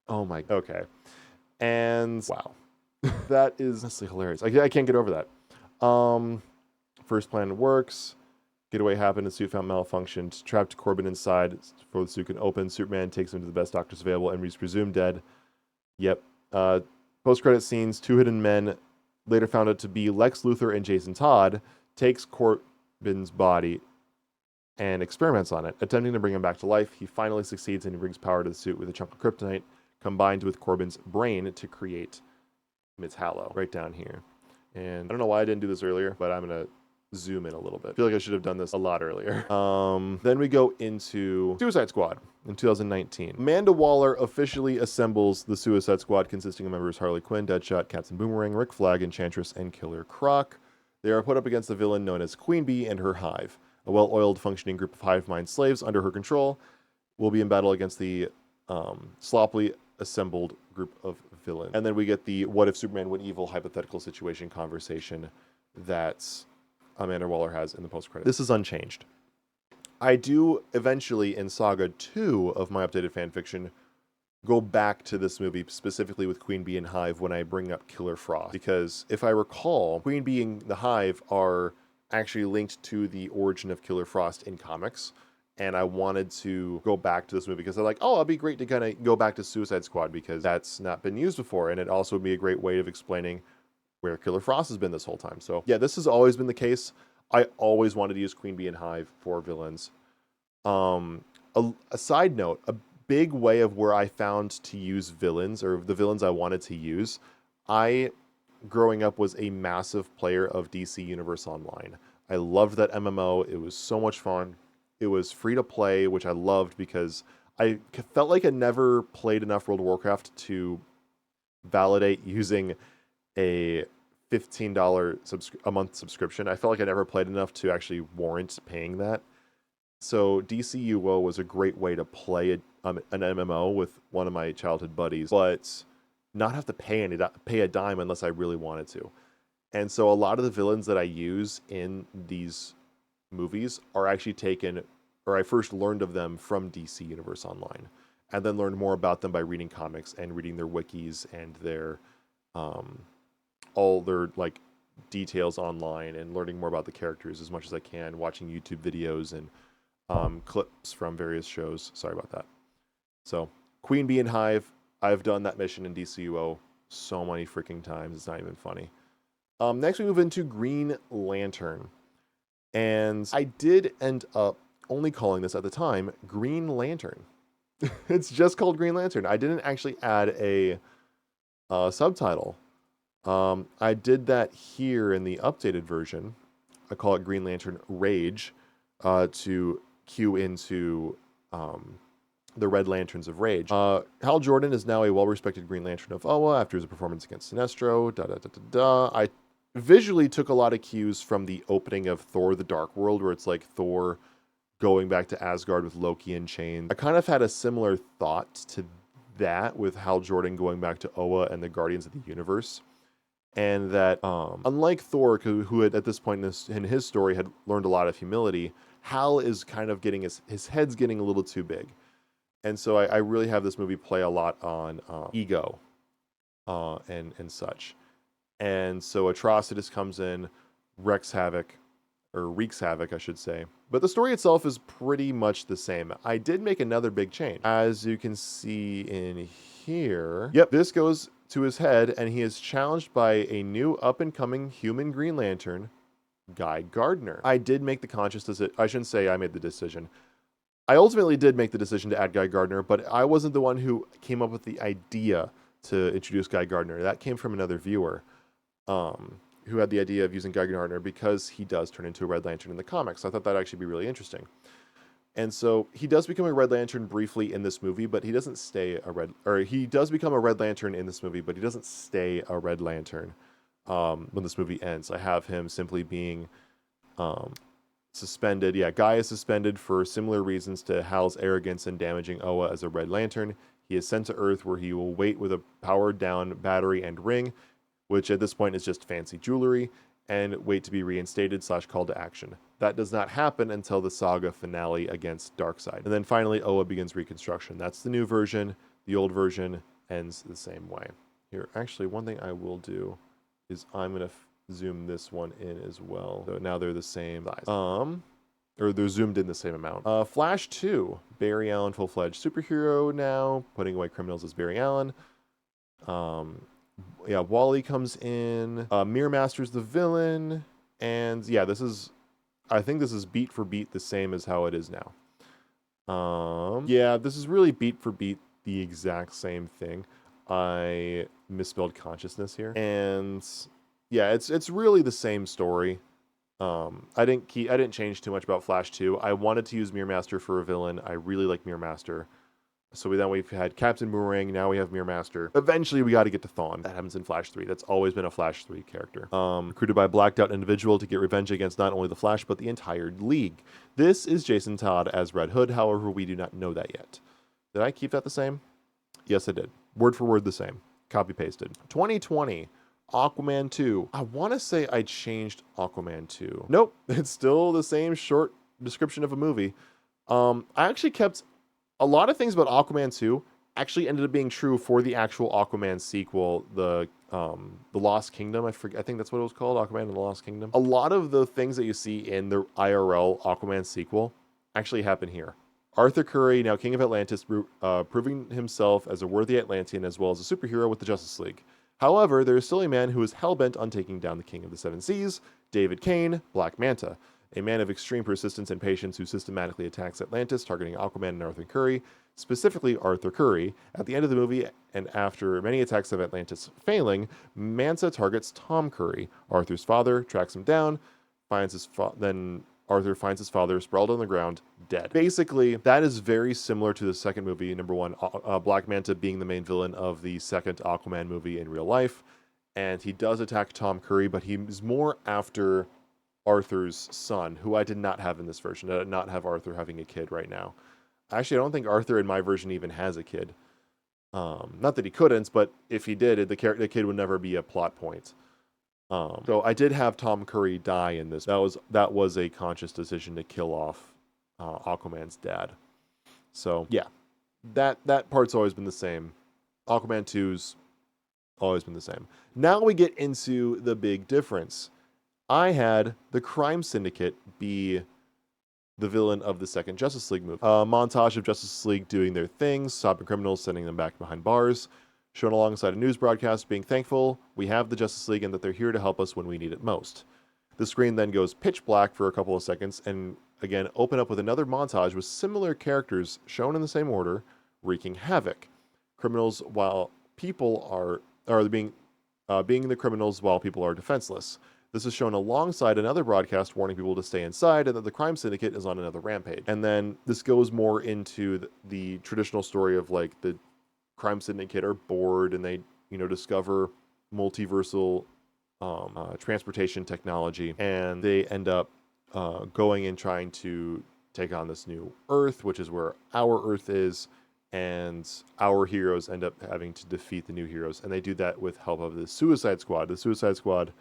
oh my, okay. And, wow. That is honestly hilarious. I can't get over that. First plan works. Getaway happened and suit found malfunctioned. Trapped Corbin inside before the suit can open. Superman takes him to the best doctors available and he's presumed dead. Yep. Post-credit scenes, 2 hidden men later found out to be Lex Luthor and Jason Todd, takes Corbin's body and experiments on it. Attempting to bring him back to life, he finally succeeds and he brings power to the suit with a chunk of kryptonite combined with Corbin's brain to create Metallo right down here. And I don't know why I didn't do this earlier, but I'm going to zoom in a little bit. I feel like I should have done this a lot earlier. Then we go into Suicide Squad in 2019. Amanda Waller officially assembles the Suicide Squad, consisting of members Harley Quinn, Deadshot, Captain Boomerang, Rick Flag, Enchantress, and Killer Croc. They are put up against the villain known as Queen Bee and her hive. A well-oiled, functioning group of hive mind slaves under her control will be in battle against the sloppily assembled group of villains. And then we get the what if Superman went evil hypothetical situation conversation that Amanda Waller has in the post-credit. This is unchanged. I do eventually in Saga 2 of my updated fanfiction go back to this movie, specifically with Queen Bee and Hive, when I bring up Killer Frost. Because if I recall, Queen Bee and the Hive are actually linked to the origin of Killer Frost in comics. And I wanted to go back to this movie because I'm like, oh, it'd be great to kind of go back to Suicide Squad because that's not been used before. And it also would be a great way of explaining where Killer Frost has been this whole time. So yeah, this has always been the case. I always wanted to use Queen Bee and Hive for villains. A side note, a big way of where I found to use villains, or the villains I wanted to use, I, growing up, was a massive player of DC Universe Online. I loved that MMO. It was so much fun. It was free to play, which I loved because I felt like I never played enough World of Warcraft to validate using a $15 a month subscription. I felt like I never played enough to actually warrant paying that. So DCUO was a great way to play an MMO with one of my childhood buddies, but not have to pay a dime unless I really wanted to. And so a lot of the villains that I use in these movies are actually taken, or I first learned of them from DC Universe Online, and then learned more about them by reading comics and reading their wikis and their all their like details online, and learning more about the characters as much as I can, watching YouTube videos and clips from various shows. Sorry about that. So Queen Bee and Hive, I've done that mission in DCUO so many freaking times, it's not even funny. Next we move into Green Lantern. And I did end up only calling this at the time Green Lantern. It's just called Green Lantern. I didn't actually add a subtitle. I did that here in the updated version. I call it Green Lantern Rage to cue into the Red Lanterns of Rage. Hal Jordan is now a well-respected Green Lantern of Oa after his performance against Sinestro. I visually took a lot of cues from the opening of Thor: The Dark World, where it's like Thor going back to Asgard with Loki in chains. I kind of had a similar thought to that with Hal Jordan going back to Oa and the Guardians of the Universe. And that, unlike Thor, who had at this point in his story had learned a lot of humility, Hal is kind of getting his head's getting a little too big. And so I really have this movie play a lot on ego and such. And so Atrocitus comes in, wreaks havoc, I should say. But the story itself is pretty much the same. I did make another big change. As you can see in here, yep, this goes to his head, and he is challenged by a new up-and-coming human Green Lantern, Guy Gardner. I did make the conscious decision. I shouldn't say I made the decision. I ultimately did make the decision to add Guy Gardner, but I wasn't the one who came up with the idea to introduce Guy Gardner. That came from another viewer who had the idea of using Guy Gardner because he does turn into a Red Lantern in the comics. I thought that'd actually be really interesting. And so he does become a Red Lantern briefly in this movie, but he doesn't stay he does become a Red Lantern in this movie, but he doesn't stay a Red Lantern when this movie ends. I have him simply being suspended. Yeah, Guy is suspended for similar reasons to Hal's arrogance and damaging Oa as a Red Lantern. He is sent to Earth where he will wait with a powered down battery and ring, which at this point is just fancy jewelry, and wait to be reinstated / call to action. That does not happen until the saga finale against Darkseid. And then finally, Oa begins reconstruction. That's the new version. The old version ends the same way. Here, actually, one thing I will do is I'm going to zoom this one in as well. So now they're the same size. Or they're zoomed in the same amount. Flash 2, Barry Allen, full-fledged superhero now, putting away criminals as Barry Allen. Yeah, Wally comes in. Mirror Master's the villain. And yeah, I think this is beat for beat the same as how it is now. Yeah, this is really beat for beat the exact same thing. I misspelled consciousness here. And yeah, it's really the same story. I didn't change too much about Flash 2. I wanted to use Mirror Master for a villain. I really like Mirror Master. So we've had Captain Boomerang, now we have Mirror Master. Eventually we got to get to Thawne. That happens in Flash 3. That's always been a Flash 3 character. Recruited by a blacked out individual to get revenge against not only the Flash, but the entire League. This is Jason Todd as Red Hood, however, we do not know that yet. Did I keep that the same? Yes, I did. Word for word the same. Copy pasted. 2020. Aquaman 2. I want to say I changed Aquaman 2. Nope, it's still the same short description of a movie. I actually kept a lot of things about Aquaman 2 actually ended up being true for the actual Aquaman sequel, the Lost Kingdom. I think that's what it was called, Aquaman and the Lost Kingdom. A lot of the things that you see in the IRL Aquaman sequel actually happen here. Arthur Curry, now King of Atlantis, proving himself as a worthy Atlantean as well as a superhero with the Justice League. However, there is still a man who is hell-bent on taking down the King of the Seven Seas, David Kane, Black Manta, a man of extreme persistence and patience who systematically attacks Atlantis, targeting Aquaman and Arthur Curry, specifically Arthur Curry. At the end of the movie, and after many attacks of Atlantis failing, Manta targets Tom Curry. Arthur's father tracks him down, then Arthur finds his father sprawled on the ground, dead. Basically, that is very similar to the second movie, number one, Black Manta being the main villain of the second Aquaman movie in real life. And he does attack Tom Curry, but he's more after Arthur's son, who I did not have in this version. I did not have Arthur having a kid right now. Actually, I don't think Arthur in my version even has a kid. Not that he couldn't, but if he did, the kid would never be a plot point. So I did have Tom Curry die in this. That was a conscious decision to kill off Aquaman's dad. So yeah, that part's always been the same. Aquaman 2's always been the same. Now we get into the big difference. I had the Crime Syndicate be the villain of the second Justice League movie. A montage of Justice League doing their things, stopping criminals, sending them back behind bars, shown alongside a news broadcast being thankful we have the Justice League and that they're here to help us when we need it most. The screen then goes pitch black for a couple of seconds and again open up with another montage with similar characters shown in the same order, wreaking havoc. Criminals while people are being the criminals while people are defenseless. This is shown alongside another broadcast warning people to stay inside and that the crime syndicate is on another rampage. And then this goes more into the traditional story of like the crime syndicate are bored and they, discover multiversal transportation technology, and they end up going and trying to take on this new Earth, which is where our Earth is, and our heroes end up having to defeat the new heroes, and they do that with help of the Suicide Squad. The Suicide Squad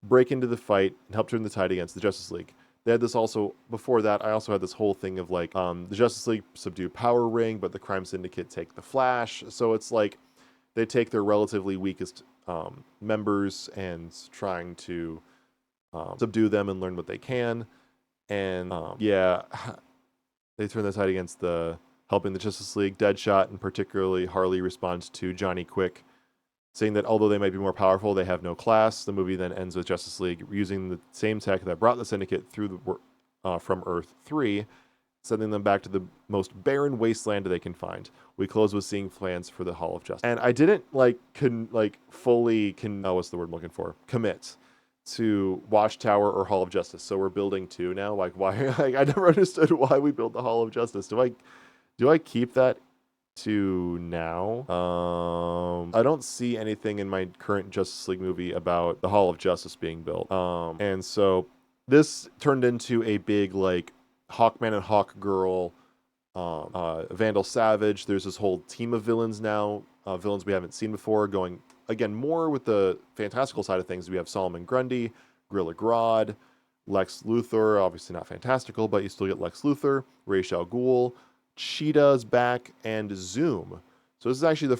break into the fight and help turn the tide against the Justice League. They had this also, before that, I also had this whole thing of like, the Justice League subdue Power Ring, but the Crime Syndicate take the Flash. So it's like, they take their relatively weakest members and trying to subdue them and learn what they can. And they turn the tide against helping the Justice League. Deadshot and particularly Harley responds to Johnny Quick, saying that although they might be more powerful, they have no class. The movie then ends with Justice League using the same tech that brought the Syndicate through from Earth 3, sending them back to the most barren wasteland they can find. We close with seeing plans for the Hall of Justice. And I didn't fully commit to Watchtower or Hall of Justice. So we're building two now. Like why? I never understood why we built the Hall of Justice. Do I keep that to now? I don't see anything in my current Justice League movie about the Hall of Justice being built. And so this turned into a big like Hawkman and Hawkgirl, Vandal Savage. There's this whole team of villains now, villains we haven't seen before, going again more with the fantastical side of things. We have Solomon Grundy, Gorilla Grodd, Lex Luthor, obviously not fantastical, but you still get Lex Luthor, Ra's al Ghul, Cheetah's back, and Zoom. So this is actually the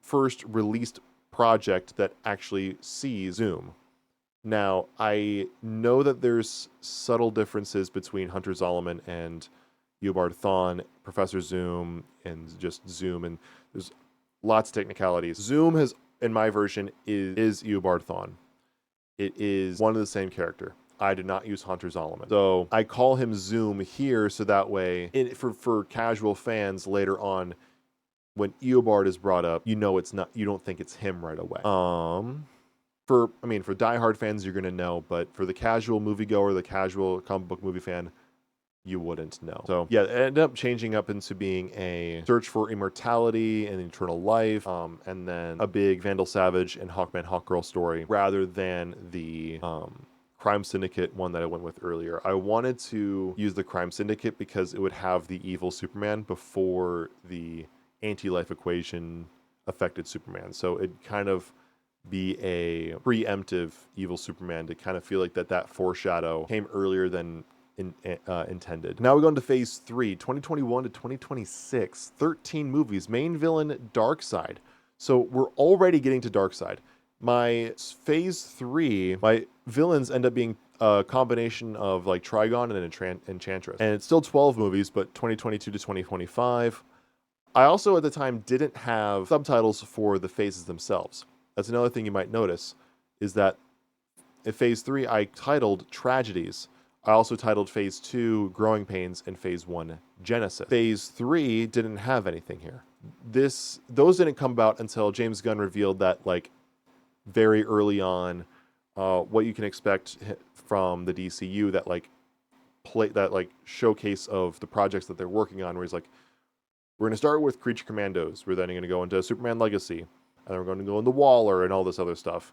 first released project that actually sees Zoom. Now, I know that there's subtle differences between Hunter Zolomon and Eobard Thawne, Professor Zoom, and just Zoom, and there's lots of technicalities. Zoom has, in my version, is Eobard Thawne. It is one of the same character. I did not use Hunter Zolomon. So I call him Zoom here so that way, for casual fans later on, when Eobard is brought up, you don't think it's him right away. for diehard fans, you're gonna know, but for the casual moviegoer, the casual comic book movie fan, you wouldn't know. So yeah, it ended up changing up into being a search for immortality and eternal life, and then a big Vandal Savage and Hawkman Hawkgirl story, rather than the Crime Syndicate one that I went with earlier. I wanted to use the Crime Syndicate because it would have the evil Superman before the anti-life equation affected Superman. So it kind of be a preemptive evil Superman to kind of feel like that foreshadow came earlier than intended. Now we go into phase 3, 2021 to 2026, 13 movies, main villain Darkseid. So we're already getting to Darkseid. My phase 3, my villains end up being a combination of like Trigon and Enchantress. And it's still 12 movies, but 2022 to 2025. I also at the time didn't have subtitles for the phases themselves. That's another thing you might notice, is that in phase 3 I titled Tragedies. I also titled phase 2 Growing Pains and phase 1 Genesis. Phase 3 didn't have anything here. Those didn't come about until James Gunn revealed that like very early on what you can expect from the DCU, that like showcase of the projects that they're working on, where he's like, we're going to start with Creature Commandos, we're then going to go into Superman Legacy, and then we're going to go into Waller and all this other stuff.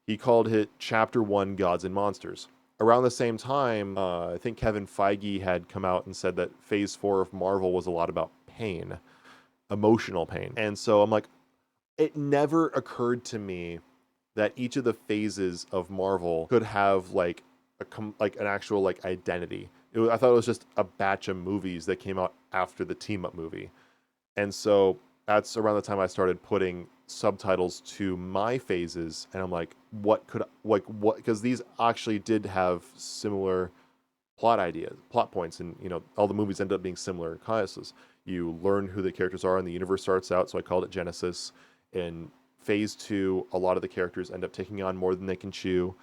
He called it Chapter 1 Gods and Monsters. Around the same time, I think Kevin Feige had come out and said that phase 4 of Marvel was a lot about pain, emotional pain. And so I'm like, it never occurred to me that each of the phases of Marvel could have like an actual like identity. I thought it was just a batch of movies that came out after the team up movie. And so that's around the time I started putting subtitles to my phases, and I'm like, what, because these actually did have similar plot points, and all the movies end up being similar classes. You learn who the characters are, and the universe starts out, so I called it Genesis. In phase 2, a lot of the characters end up taking on more than they can chew,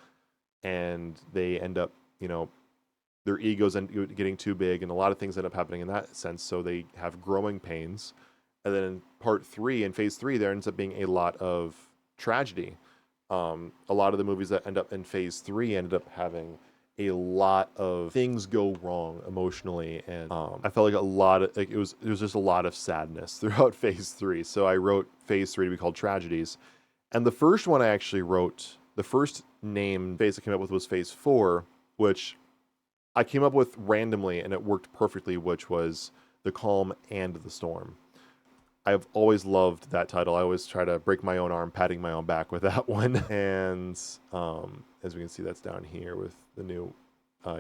and they end up, their egos end up getting too big, and a lot of things end up happening in that sense, so they have growing pains. And then in part 3, in phase 3, there ends up being a lot of tragedy. A lot of the movies that end up in phase 3 ended up having a lot of things go wrong emotionally, and I felt like it was just a lot of sadness throughout phase 3. So I wrote phase 3 to be called Tragedies. And the first one I actually wrote, the first name phase I came up with was phase 4, which I came up with randomly, and it worked perfectly, which was The Calm and the Storm. I've always loved that title. I always try to break my own arm, patting my own back with that one. And as we can see, that's down here with the new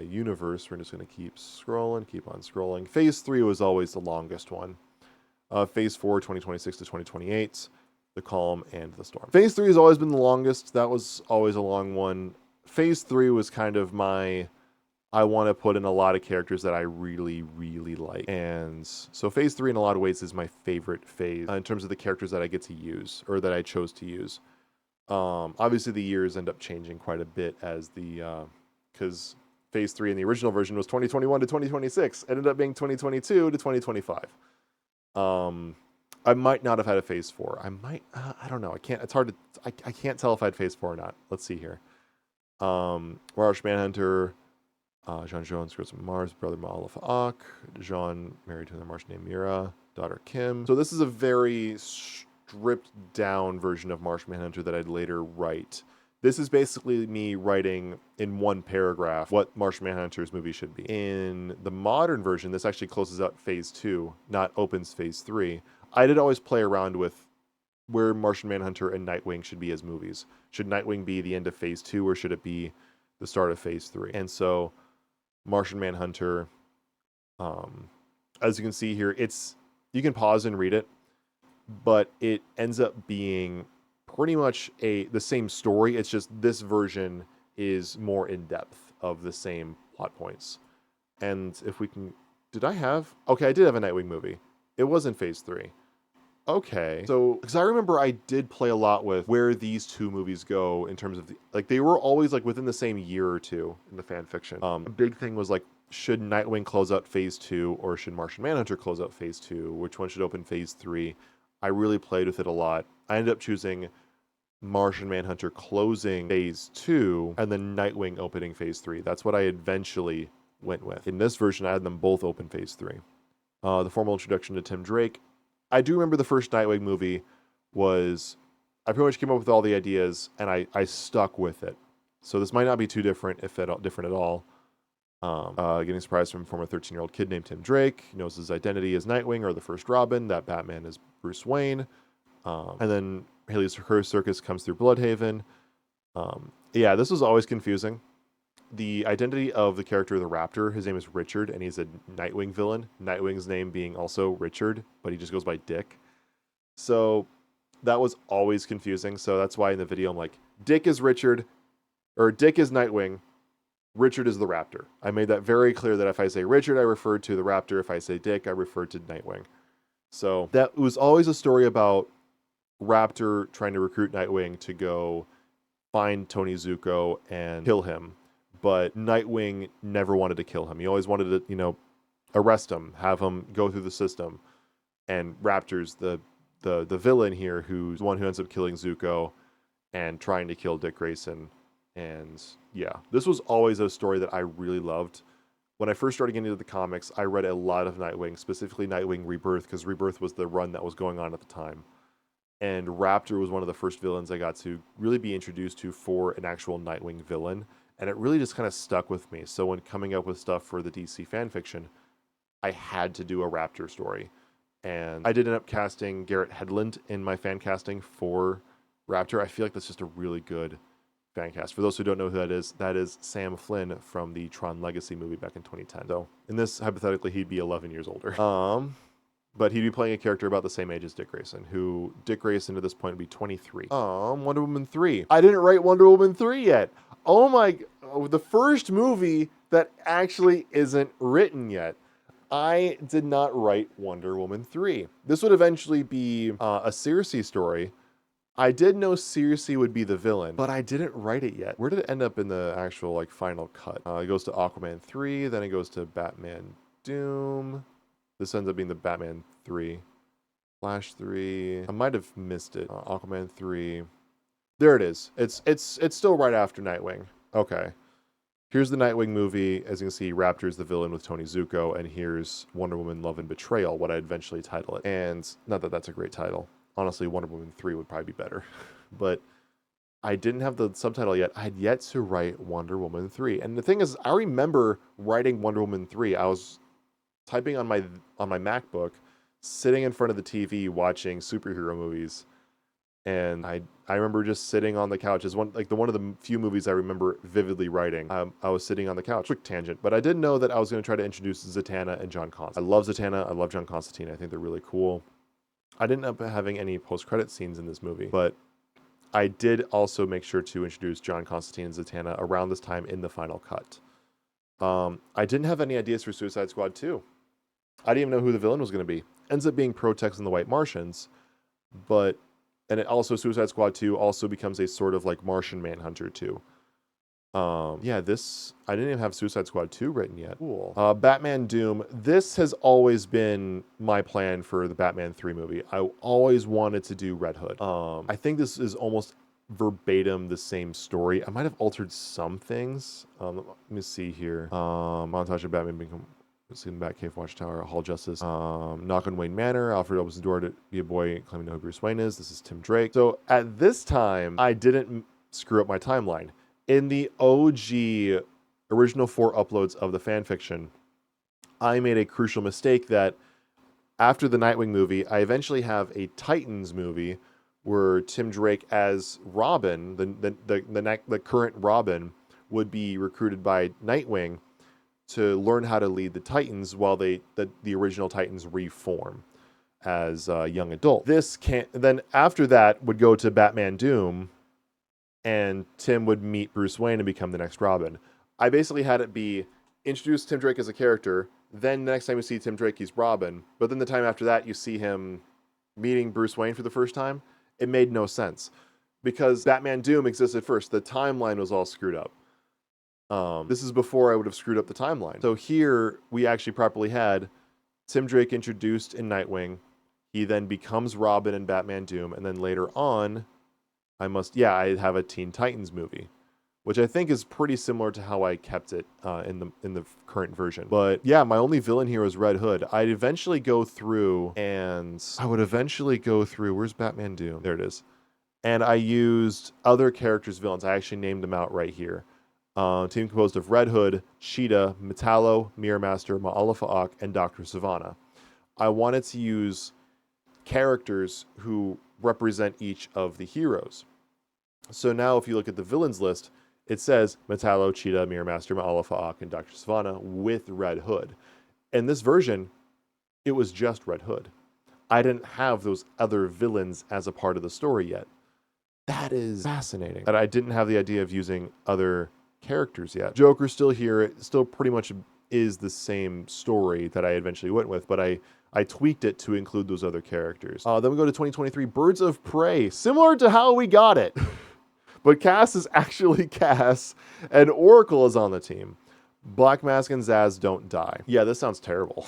universe. We're just going to keep on scrolling. Phase 3 was always the longest one. Phase 4, 2026 to 2028, The Calm and the Storm. Phase 3 has always been the longest. That was always a long one. Phase 3 was kind of I want to put in a lot of characters that I really, really like. And so phase 3 in a lot of ways is my favorite phase in terms of the characters that I get to use, or that I chose to use. Obviously the years end up changing quite a bit as because phase 3 in the original version was 2021 to 2026, ended up being 2022 to 2025. I might not have had a phase 4. I don't know. I can't tell if I had phase 4 or not. Let's see here. Marsh Manhunter, Jean Jones goes to Mars, brother Malaf Ak, Jean married to another Martian named Mira, daughter Kim. So this is a very stripped down version of Martian Manhunter that I'd later write. This is basically me writing in one paragraph what Martian Manhunter's movie should be. In the modern version, this actually closes out phase 2, not opens phase 3. I did always play around with where Martian Manhunter and Nightwing should be as movies. Should Nightwing be the end of phase 2, or should it be the start of phase 3? And so Martian Manhunter, as you can see here, you can pause and read it, but it ends up being pretty much the same story. It's just this version is more in depth of the same plot points. And if we can, I did have a Nightwing movie. It was in phase 3. Okay, so because I remember I did play a lot with where these two movies go in terms of they were always within the same year or two in the fan fiction. A big thing was should Nightwing close out phase 2, or should Martian Manhunter close out phase 2? Which one should open phase 3? I really played with it a lot. I ended up choosing Martian Manhunter closing phase 2, and then Nightwing opening phase 3. That's what I eventually went with. In this version, I had them both open phase 3. The formal introduction to Tim Drake. I do remember the first Nightwing movie was, I pretty much came up with all the ideas, and I stuck with it. So this might not be too different, if at all, different at all. Getting surprised from a former 13-year-old kid named Tim Drake. He knows his identity as Nightwing or the first Robin, that Batman is Bruce Wayne. And then Haley's Circus comes through Bloodhaven. Yeah, this was always confusing. The identity of the character, the Raptor, his name is Richard, and he's a Nightwing villain. Nightwing's name being also Richard, but he just goes by Dick. So that was always confusing. So that's why in the video I'm like, Dick is Richard, or Dick is Nightwing, Richard is the Raptor. I made that very clear that if I say Richard, I refer to the Raptor. If I say Dick, I refer to Nightwing. So that was always a story about Raptor trying to recruit Nightwing to go find Tony Zuko and kill him. But Nightwing never wanted to kill him. He always wanted to, arrest him, have him go through the system. And Raptor's the villain here, who's the one who ends up killing Zuko and trying to kill Dick Grayson. And yeah, this was always a story that I really loved. When I first started getting into the comics, I read a lot of Nightwing, specifically Nightwing Rebirth, because Rebirth was the run that was going on at the time. And Raptor was one of the first villains I got to really be introduced to for an actual Nightwing villain. And it really just kind of stuck with me. So when coming up with stuff for the DC fanfiction, I had to do a Raptor story. And I did end up casting Garrett Hedlund in my fan casting for Raptor. I feel like that's just a really good fan cast. For those who don't know who that is Sam Flynn from the Tron Legacy movie back in 2010. So in this, hypothetically, he'd be 11 years older. But he'd be playing a character about the same age as Dick Grayson, who Dick Grayson at this point would be 23. Wonder Woman 3. I didn't write Wonder Woman 3 yet. The first movie that actually isn't written yet. I did not write Wonder Woman 3. This would eventually be a Circe story. I did know Circe would be the villain, but I didn't write it yet. Where did it end up in the actual final cut? It goes to Aquaman 3, then it goes to Batman Doom. This ends up being the Batman 3. Flash 3. I might have missed it. Aquaman 3. There it is. It's still right after Nightwing. Okay. Here's the Nightwing movie. As you can see, Raptor's the villain with Tony Zuko, and here's Wonder Woman Love and Betrayal, what I'd eventually title it. And not that that's a great title. Honestly, Wonder Woman 3 would probably be better. But I didn't have the subtitle yet. I had yet to write Wonder Woman 3. And the thing is, I remember writing Wonder Woman 3. I was typing on my MacBook, sitting in front of the TV watching superhero movies. And I remember just sitting on the couch. It's one of the few movies I remember vividly writing. I was sitting on the couch. Quick tangent, but I didn't know that I was going to try to introduce Zatanna and John Constantine. I love Zatanna. I love John Constantine. I think they're really cool. I didn't end up having any post-credit scenes in this movie, but I did also make sure to introduce John Constantine and Zatanna around this time in the final cut. I didn't have any ideas for Suicide Squad 2. I didn't even know who the villain was going to be. Ends up being Protex and the White Martians, and it also, Suicide Squad 2 also becomes a sort of Martian Manhunter 2. I didn't even have Suicide Squad 2 written yet. Cool. Batman Doom. This has always been my plan for the Batman 3 movie. I always wanted to do Red Hood. I think this is almost verbatim the same story. I might have altered some things. Let me see here. Montage of Batman being in the Batcave, Watchtower, Hall Justice. Knock on Wayne Manor. Alfred opens the door to be a boy claiming to know who Bruce Wayne is. This is Tim Drake. So at this time, I didn't screw up my timeline. In the OG original 4 uploads of the fanfiction, I made a crucial mistake that after the Nightwing movie, I eventually have a Titans movie where Tim Drake as Robin, the current Robin, would be recruited by Nightwing to learn how to lead the Titans while the original Titans reform as young adults. Then after that would go to Batman Doom, and Tim would meet Bruce Wayne and become the next Robin. I basically had it be introduce Tim Drake as a character, then the next time you see Tim Drake, he's Robin, but then the time after that, you see him meeting Bruce Wayne for the first time. It made no sense because Batman Doom existed first. The timeline was all screwed up. This is before I would have screwed up the timeline. So here we actually properly had Tim Drake introduced in Nightwing. He then becomes Robin in Batman Doom, and then later on, Yeah, I have a Teen Titans movie, which I think is pretty similar to how I kept it in the current version. But yeah, my only villain here is Red Hood. I'd eventually go through and I would eventually go through. Where's Batman Doom? There it is. And I used other characters' villains. I actually named them out right here. Team composed of Red Hood, Cheetah, Metallo, Mirror Master, Ma'alefa'ak, and Dr. Savannah. I wanted to use characters who represent each of the heroes. So now if you look at the villains list, it says Metallo, Cheetah, Mirror Master, Ma'alefa'ak, and Dr. Savannah with Red Hood. In this version, it was just Red Hood. I didn't have those other villains as a part of the story yet. That is fascinating. That I didn't have the idea of using other characters yet. Joker's still here. It still pretty much is the same story that I eventually went with, but I tweaked it to include those other characters. Then we go to 2023, Birds of Prey. Similar to how we got it. But Cass is actually Cass, and Oracle is on the team. Black Mask and Zaz don't die. Yeah, this sounds terrible.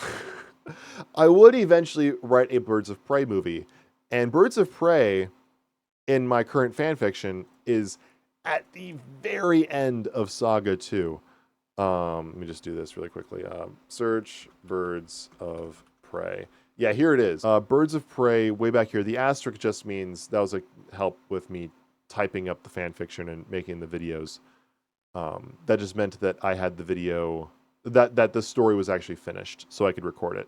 I would eventually write a Birds of Prey movie, and Birds of Prey in my current fanfiction is at the very end of Saga 2. Let me just do this really quickly. Search Birds of Prey. Yeah, here it is. Birds of Prey, way back here. The asterisk just means that was a help with me typing up the fanfiction and making the videos. That just meant that I had the video, that the story was actually finished, so I could record it.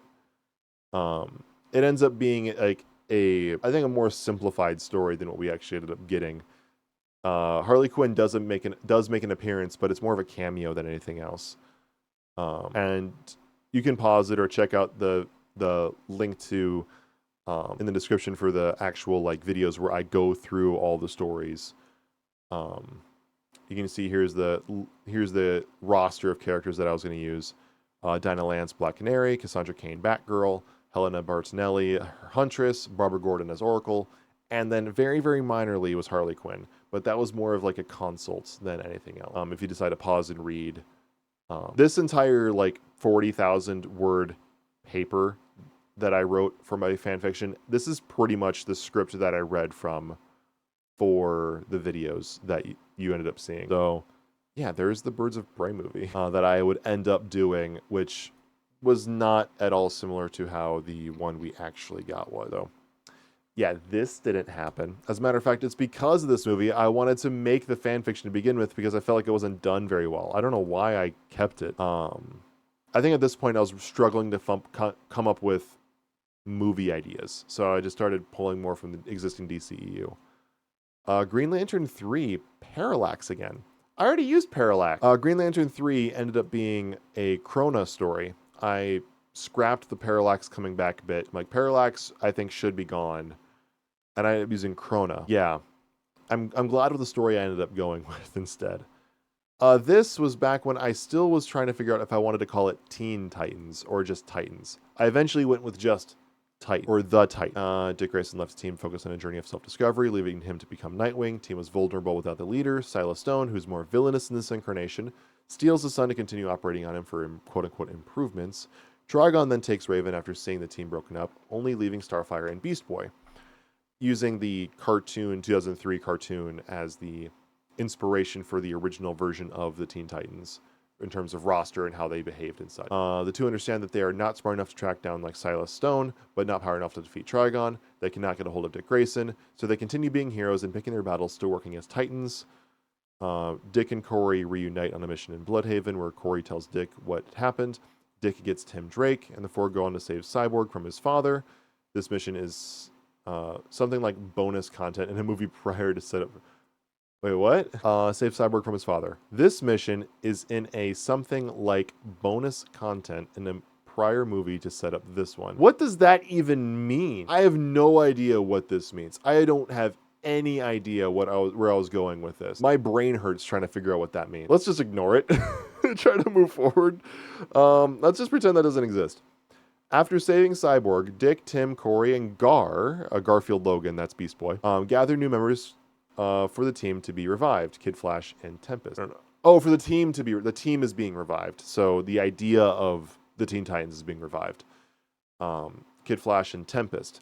It ends up being like I think a more simplified story than what we actually ended up getting. Harley Quinn does make an appearance, but it's more of a cameo than anything else. And you can pause it or check out the link to in the description for the actual like videos where I go through all the stories. You can see here's the roster of characters that I was going to use. Dinah Lance, Black Canary, Cassandra Cain, Batgirl, Helena Bartonelli, Huntress, Barbara Gordon as Oracle, and then very, very minorly was Harley Quinn. But that was more of like a consult than anything else. If you decide to pause and read. This entire like 40,000 word paper that I wrote for my fanfiction, this is pretty much the script that I read from for the videos that you ended up seeing. So yeah, there's the Birds of Prey movie that I would end up doing, which was not at all similar to how the one we actually got was, though. Yeah, this didn't happen. As a matter of fact, it's because of this movie I wanted to make the fanfiction to begin with because I felt like it wasn't done very well. I don't know why I kept it. I think at this point I was struggling to come up with movie ideas, so I just started pulling more from the existing DCEU. Green Lantern 3, Parallax again. I already used Parallax. Green Lantern 3 ended up being a Krona story. I scrapped the Parallax coming back bit. Like, Parallax, I think, should be gone. And I ended up using Krona. Yeah. I'm glad with the story I ended up going with instead. This was back when I still was trying to figure out if I wanted to call it Teen Titans or just Titans. I eventually went with just Titan, or The Titan. Dick Grayson left the team focused on a journey of self-discovery, leaving him to become Nightwing. Team was vulnerable without the leader. Silas Stone, who's more villainous in this incarnation, steals the sun to continue operating on him for quote-unquote improvements. Trigon then takes Raven after seeing the team broken up, only leaving Starfire and Beast Boy, using the 2003 cartoon as the inspiration for the original version of the Teen Titans in terms of roster and how they behaved and such. The two understand that they are not smart enough to track down like Silas Stone, but not powerful enough to defeat Trigon. They cannot get a hold of Dick Grayson, so they continue being heroes and picking their battles, still working as Titans. Dick and Corey reunite on a mission in Bloodhaven, where Corey tells Dick what happened. Dick gets Tim Drake, and the four go on to save Cyborg from his father. This mission is something like bonus content in a movie prior to set up. Wait, what? Save Cyborg from his father. This mission is in a something like bonus content in a prior movie to set up this one. What does that even mean? I have no idea what this means. I don't have any idea where I was going with this. My brain hurts trying to figure out what that means. Let's just ignore it. Try to move forward. Let's just pretend that doesn't exist. After saving Cyborg, Dick, Tim, Corey, and Garfield Logan, that's Beast Boy, gather new members for the team to be revived. Kid Flash and Tempest. Oh, for the team is being revived. So the idea of the Teen Titans is being revived. Kid Flash and Tempest.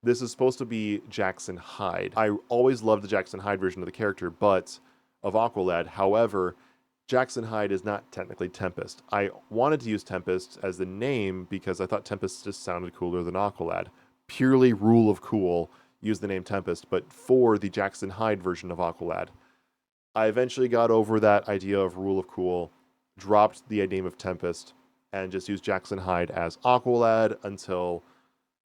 This is supposed to be Jackson Hyde. I always loved the Jackson Hyde version of the character, but of Aqualad. However, Jackson Hyde is not technically Tempest. I wanted to use Tempest as the name because I thought Tempest just sounded cooler than Aqualad. Purely rule of cool, use the name Tempest, but for the Jackson Hyde version of Aqualad. I eventually got over that idea of rule of cool, dropped the name of Tempest, and just used Jackson Hyde as Aqualad until,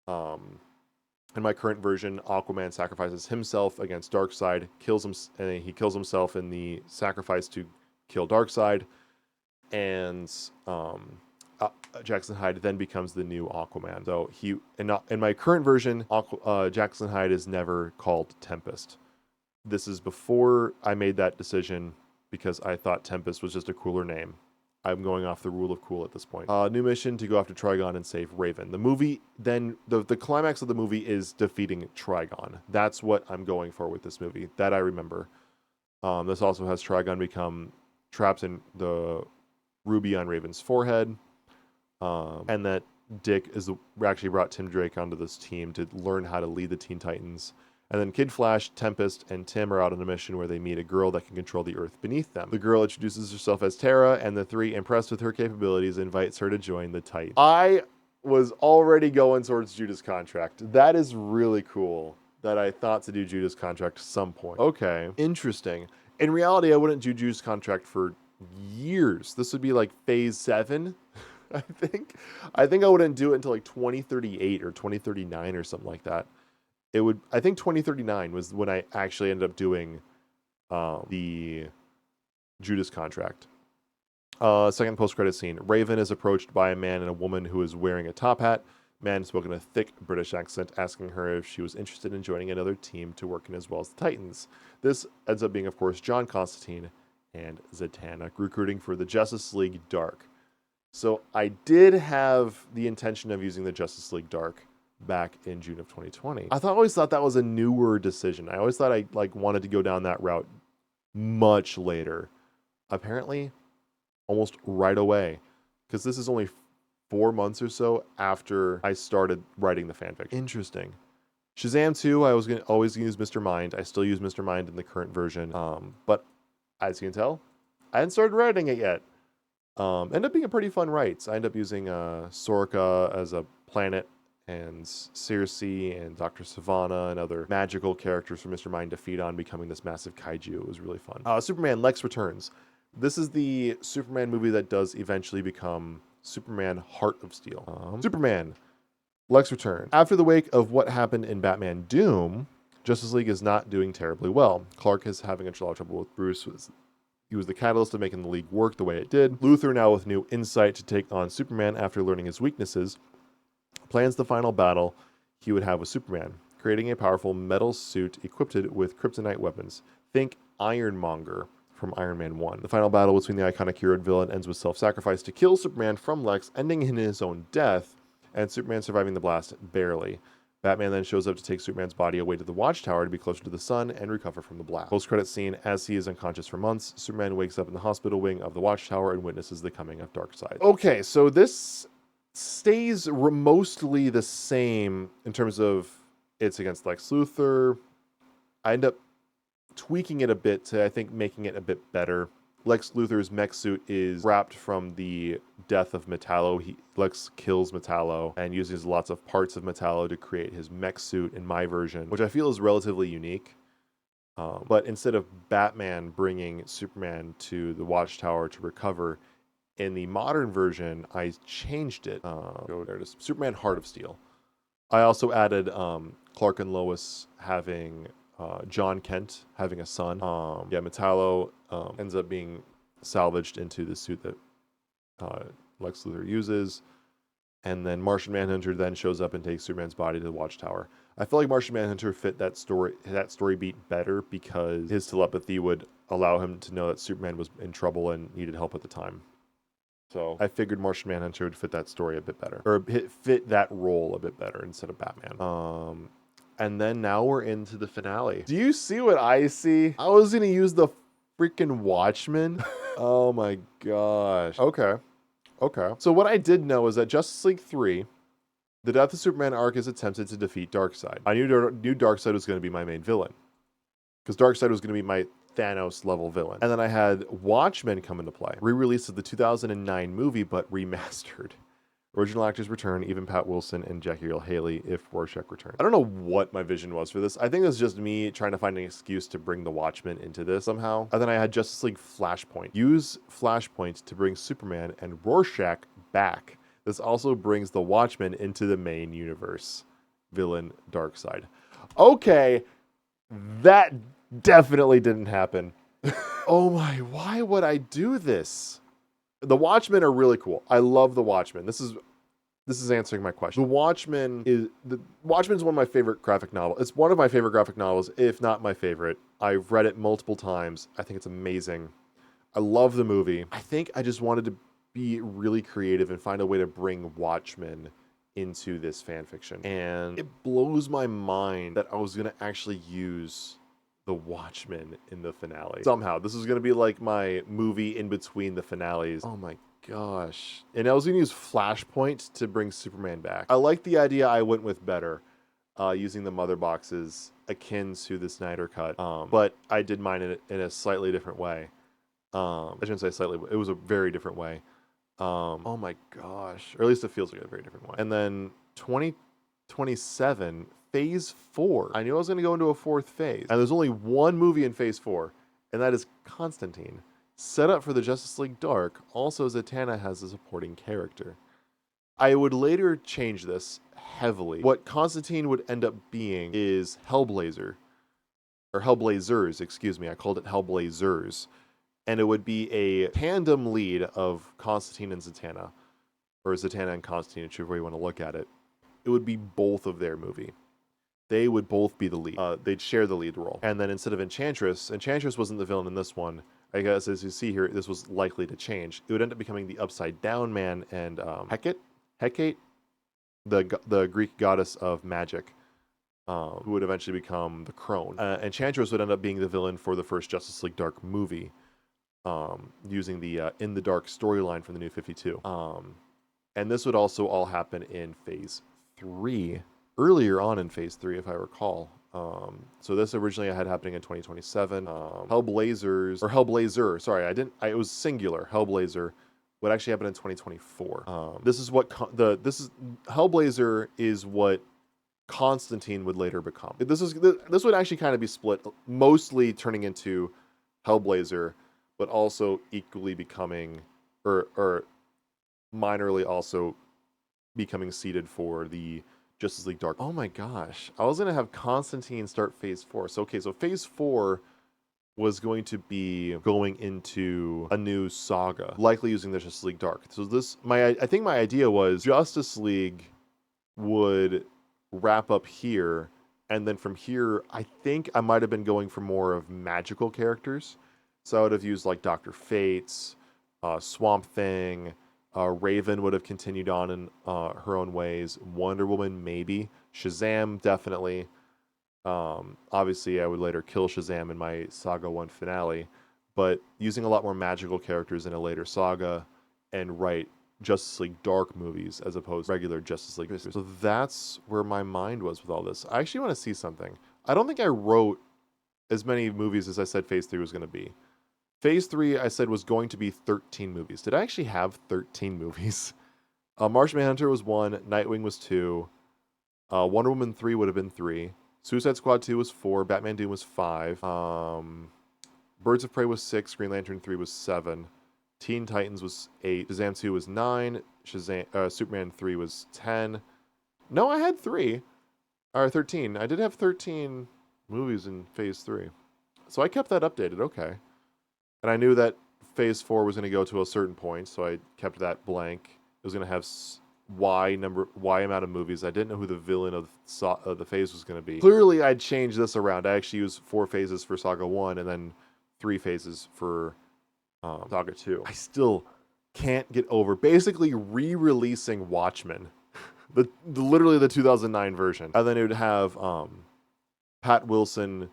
in my current version, Aquaman sacrifices himself against Darkseid, and he kills himself in the sacrifice to kill Darkseid, and Jackson Hyde then becomes the new Aquaman. So in my current version, Jackson Hyde is never called Tempest. This is before I made that decision because I thought Tempest was just a cooler name. I'm going off the rule of cool at this point. New mission to go after Trigon and save Raven. The movie, then, the climax of the movie is defeating Trigon. That's what I'm going for with this movie. That I remember. This also has Trigon become trapped in the ruby on Raven's forehead. And that Dick actually brought Tim Drake onto this team to learn how to lead the Teen Titans. And then Kid Flash, Tempest, and Tim are out on a mission where they meet a girl that can control the earth beneath them. The girl introduces herself as Terra, and the three, impressed with her capabilities, invites her to join the Titans. I was already going towards Judas Contract. That is really cool that I thought to do Judas Contract at some point. Okay, interesting. In reality, I wouldn't do Judas Contract for years. This would be like phase 7, I think. I think I wouldn't do it until like 2038 or 2039 or something like that. I think 2039 was when I actually ended up doing the Judas Contract. Second post-credit scene. Raven is approached by a man and a woman who is wearing a top hat. Man spoke in a thick British accent, asking her if she was interested in joining another team to work in as well as the Titans. This ends up being, of course, John Constantine and Zatanna, recruiting for the Justice League Dark. So I did have the intention of using the Justice League Dark back in June of 2020. I always thought that was a newer decision. I always thought I wanted to go down that route much later. Apparently, almost right away, because this is only 4 months or so after I started writing the fanfic. Interesting. Shazam 2, I was always gonna use Mr. Mind. I still use Mr. Mind in the current version, but as you can tell, I hadn't started writing it yet. Ended up being a pretty fun write. I ended up using Sorka as a planet, and Circe and Dr. Savannah and other magical characters for Mr. Mind to feed on, becoming this massive kaiju. It was really fun. Superman Lex Returns. This is the Superman movie that does eventually become Superman Heart of Steel. Superman Lex Returns. After the wake of what happened in Batman Doom, Justice League is not doing terribly well. Clark is having a lot of trouble with Bruce. He was the catalyst of making the League work the way it did. Luthor, now with new insight to take on Superman after learning his weaknesses, plans the final battle he would have with Superman, creating a powerful metal suit equipped with kryptonite weapons. Think Ironmonger from Iron Man 1. The final battle between the iconic hero and villain ends with self-sacrifice to kill Superman from Lex, ending in his own death, and Superman surviving the blast barely. Batman then shows up to take Superman's body away to the Watchtower to be closer to the sun and recover from the blast. Post-credit scene, as he is unconscious for months, Superman wakes up in the hospital wing of the Watchtower and witnesses the coming of Darkseid. Okay, so this stays mostly the same in terms of it's against Lex Luthor. I end up tweaking it a bit to, I think, making it a bit better. Lex Luthor's mech suit is wrapped from the death of Metallo. Lex kills Metallo and uses lots of parts of Metallo to create his mech suit in my version, which I feel is relatively unique. But instead of Batman bringing Superman to the Watchtower to recover, in the modern version, I changed it. Go there to Superman Heart of Steel. I also added Clark and Lois having John Kent having a son. Metallo ends up being salvaged into the suit that Lex Luthor uses. And then Martian Manhunter then shows up and takes Superman's body to the Watchtower. I feel like Martian Manhunter fit that story beat better because his telepathy would allow him to know that Superman was in trouble and needed help at the time. So I figured Martian Manhunter would fit that story a bit better, or fit that role a bit better instead of Batman. And then now we're into the finale. Do you see what I see? I was gonna use the freaking Watchmen. Oh my gosh. Okay. So what I did know is that Justice League 3 The Death of Superman arc is attempted to defeat Darkseid. I knew Darkseid was going to be my main villain, because Darkseid was going to be my Thanos level villain. And then I had Watchmen come into play, re-release of the 2009 movie, but remastered. Original actors return, even Pat Wilson and Jackie Earle Haley if Rorschach return. I don't know what my vision was for this. I think it was just me trying to find an excuse to bring the Watchmen into this somehow. And then I had Justice League Flashpoint. Use Flashpoint to bring Superman and Rorschach back. This also brings the Watchmen into the main universe. Villain Darkseid. Okay, that definitely didn't happen. Oh my, why would I do this? The Watchmen are really cool. I love the Watchmen. This is answering my question. The Watchmen is one of my favorite graphic novels. It's one of my favorite graphic novels, if not my favorite. I've read it multiple times. I think it's amazing. I love the movie. I think I just wanted to be really creative and find a way to bring Watchmen into this fan fiction. And it blows my mind that I was gonna actually use the Watchmen in the finale. Somehow, this is going to be like my movie in between the finales. Oh my gosh. And I was going to use Flashpoint to bring Superman back. I like the idea I went with better, using the mother boxes akin to the Snyder Cut. But I did mine in a slightly different way. I shouldn't say slightly, it was a very different way. Oh my gosh. Or at least it feels like a very different way. And then 2027... Phase 4. I knew I was going to go into a fourth phase. And there's only one movie in Phase 4, and that is Constantine. Set up for the Justice League Dark, also Zatanna has a supporting character. I would later change this heavily. What Constantine would end up being is Hellblazer. Or Hellblazers, excuse me. I called it Hellblazers. And it would be a tandem lead of Constantine and Zatanna. Or Zatanna and Constantine, whichever way you want to look at it. It would be both of their movie. They would both be the lead. They'd share the lead role. And then instead of Enchantress wasn't the villain in this one. I guess as you see here, this was likely to change. It would end up becoming the Upside Down Man and Hecate, the Greek goddess of magic, who would eventually become the Crone. Enchantress would end up being the villain for the first Justice League Dark movie, using the In the Dark storyline from the New 52. And this would also all happen in Phase 3. Earlier on in Phase 3, if I recall. So this originally I had happening in 2027. Hellblazer, sorry, it was singular. Hellblazer would actually happen in 2024. Hellblazer is what Constantine would later become. This would actually kind of be split, mostly turning into Hellblazer, but also equally becoming, or minorly also becoming seeded for the Justice League Dark. Oh my gosh. I was going to have Constantine start Phase 4. So Phase 4 was going to be going into a new saga, likely using the Justice League Dark. So I think my idea was Justice League would wrap up here, and then from here, I think I might have been going for more of magical characters. So I would have used like Dr. Fates, Swamp Thing, Raven would have continued on in her own ways. Wonder Woman, maybe. Shazam, definitely. Obviously, I would later kill Shazam in my Saga 1 finale, but using a lot more magical characters in a later saga and write Justice League Dark movies as opposed to regular Justice League. So that's where my mind was with all this. I actually want to see something. I don't think I wrote as many movies as I said Phase 3 was going to be. Phase 3, I said, was going to be 13 movies. Did I actually have 13 movies? Martian Manhunter was 1, Nightwing was 2, Wonder Woman 3 would have been 3, Suicide Squad 2 was 4, Batman Doom was 5, Birds of Prey was 6, Green Lantern 3 was 7, Teen Titans was 8, Shazam 2 was 9, Superman 3 was 10. No, I had 13. I did have 13 movies in Phase 3. So I kept that updated, okay. And I knew that Phase 4 was going to go to a certain point, so I kept that blank. It was going to have Y amount of movies. I didn't know who the villain of the phase was going to be. Clearly, I'd changed this around. I actually used 4 phases for Saga 1 and then 3 phases for Saga 2. I still can't get over basically re-releasing Watchmen. Literally the 2009 version. And then it would have Pat Wilson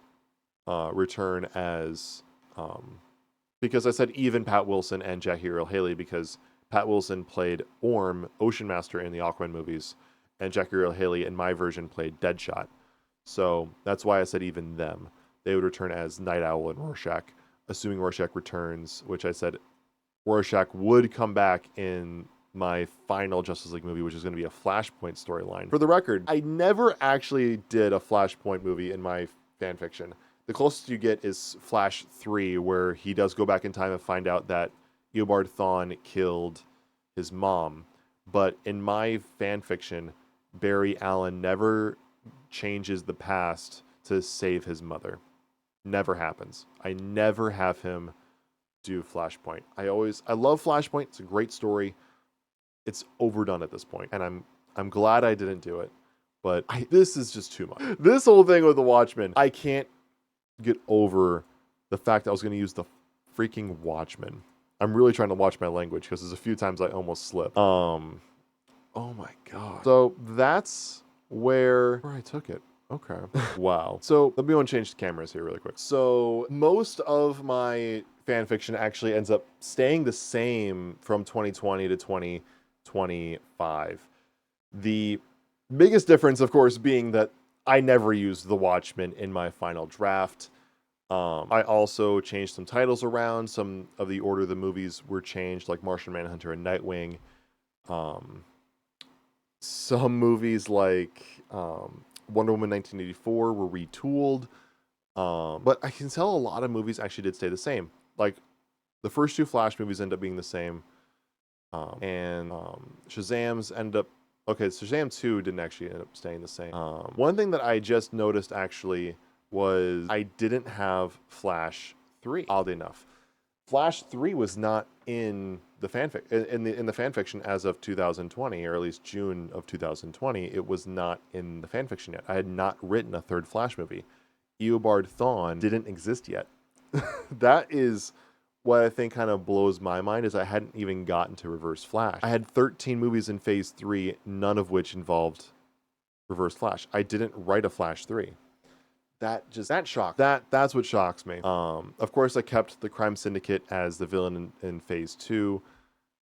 return as... because I said even Pat Wilson and Jackie Earle Haley, because Pat Wilson played Orm, Ocean Master, in the Aquaman movies, and Jackie Earle Haley in my version played Deadshot. So that's why I said even them. They would return as Night Owl and Rorschach, assuming Rorschach returns, which I said Rorschach would come back in my final Justice League movie, which is going to be a Flashpoint storyline. For the record, I never actually did a Flashpoint movie in my fan fiction. The closest you get is Flash 3, where he does go back in time and find out that Eobard Thawne killed his mom. But in my fan fiction, Barry Allen never changes the past to save his mother. Never happens. I never have him do Flashpoint. I love Flashpoint. It's a great story. It's overdone at this point, and I'm glad I didn't do it. But this is just too much. This whole thing with the Watchmen, I can't get over the fact that I was going to use the freaking Watchmen. I'm really trying to watch my language because there's a few times I almost slip. Oh my god. So that's where I took it. Okay. Wow. So let me change the cameras here really quick. So most of my fan fiction actually ends up staying the same from 2020 to 2025. The biggest difference, of course, being that I never used the Watchmen in my final draft. I also changed some titles around. Some of the order of the movies were changed, like Martian Manhunter and Nightwing. Some movies like Wonder Woman 1984 were retooled. But I can tell a lot of movies actually did stay the same. Like the first two Flash movies end up being the same. And Shazam's end up... Okay, Shazam 2 didn't actually end up staying the same. One thing that I just noticed actually was I didn't have Flash 3, oddly enough. Flash 3 was not in the fanfic in the fanfiction as of 2020, or at least June of 2020. It was not in the fanfiction yet. I had not written a third Flash movie. Eobard Thawne didn't exist yet. That is what I think kind of blows my mind, is I hadn't even gotten to Reverse Flash. I had 13 movies in Phase 3, none of which involved Reverse Flash. I didn't write a Flash 3. That shocked. That's what shocks me. Of course, I kept the Crime Syndicate as the villain in Phase 2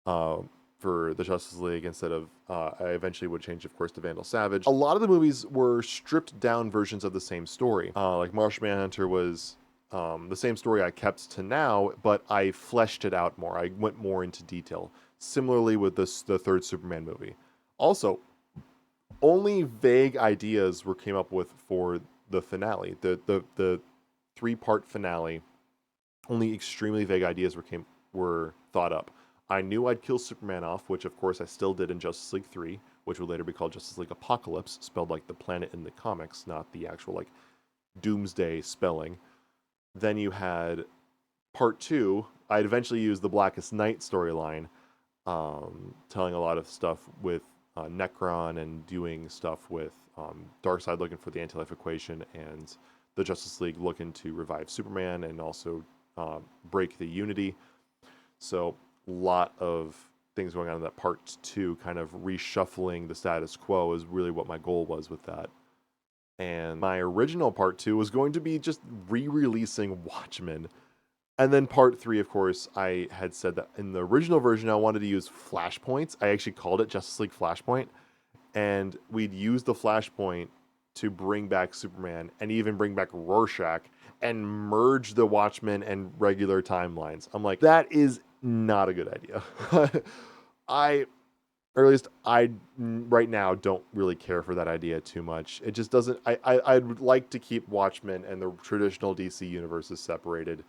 for the Justice League instead of... I eventually would change, of course, to Vandal Savage. A lot of the movies were stripped down versions of the same story. Like Martian Manhunter was the same story I kept to now, but I fleshed it out more. I went more into detail. Similarly with the third Superman movie. Also, only vague ideas came up with for the finale, the 3-part finale. Only extremely vague ideas were thought up. I knew I'd kill Superman off, which of course I still did in Justice League 3, which would later be called Justice League Apocalypse, spelled like the planet in the comics, not the actual like Doomsday spelling. Then you had part 2. I'd eventually use the Blackest Night storyline, telling a lot of stuff with Necron and doing stuff with Darkseid looking for the anti-life equation, and the Justice League looking to revive Superman and also break the Unity. So a lot of things going on in that part 2, kind of reshuffling the status quo is really what my goal was with that. And my original part 2 was going to be just re-releasing Watchmen. And then part 3, of course, I had said that in the original version, I wanted to use flashpoints. I actually called it Justice League Flashpoint. And we'd use the Flashpoint to bring back Superman and even bring back Rorschach and merge the Watchmen and regular timelines. I'm like, that is not a good idea. Or at least I right now don't really care for that idea too much. It just doesn't... I'd like to keep Watchmen and the traditional DC universes separated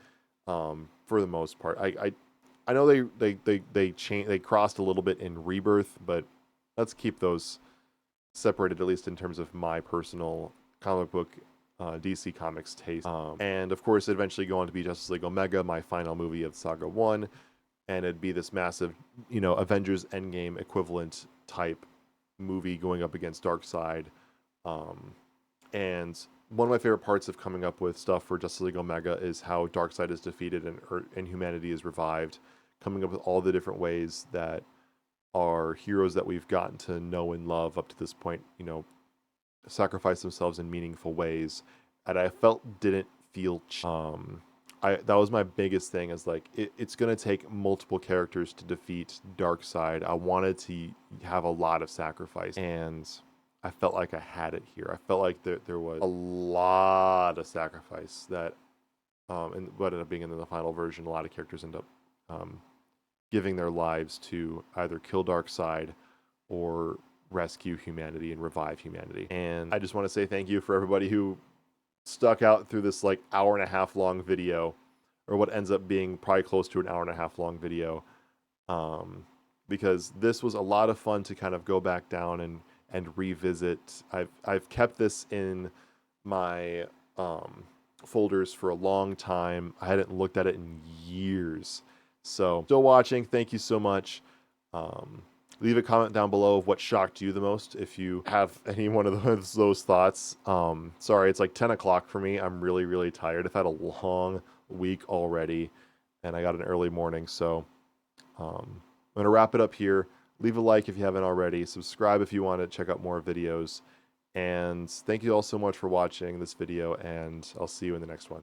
for the most part. I know they crossed a little bit in Rebirth, but let's keep those separated, at least in terms of my personal comic book DC Comics taste. And of course, eventually go on to be Justice League Omega, my final movie of Saga 1. And it'd be this massive, Avengers Endgame equivalent type movie going up against Darkseid. And one of my favorite parts of coming up with stuff for Justice League Omega is how Darkseid is defeated and humanity is revived. Coming up with all the different ways that our heroes that we've gotten to know and love up to this point, sacrifice themselves in meaningful ways. And I felt didn't feel... that was my biggest thing, is like, it's going to take multiple characters to defeat Darkseid. I wanted to have a lot of sacrifice. And I felt like I had it here. I felt like there was a lot of sacrifice that, and what ended up being in the final version, a lot of characters end up giving their lives to either kill Darkseid or rescue humanity and revive humanity. And I just want to say thank you for everybody who stuck out through this like hour and a half long video, or what ends up being probably close to an hour and a half long video, because this was a lot of fun to kind of go back down and revisit. I've kept this in my folders for a long time. I hadn't looked at it in years. So, still watching, thank you so much. Leave a comment down below of what shocked you the most, if you have any one of those thoughts. Sorry, it's like 10 o'clock for me. I'm really, really tired. I've had a long week already, and I got an early morning. So I'm going to wrap it up here. Leave a like if you haven't already. Subscribe if you want to check out more videos. And thank you all so much for watching this video, and I'll see you in the next one.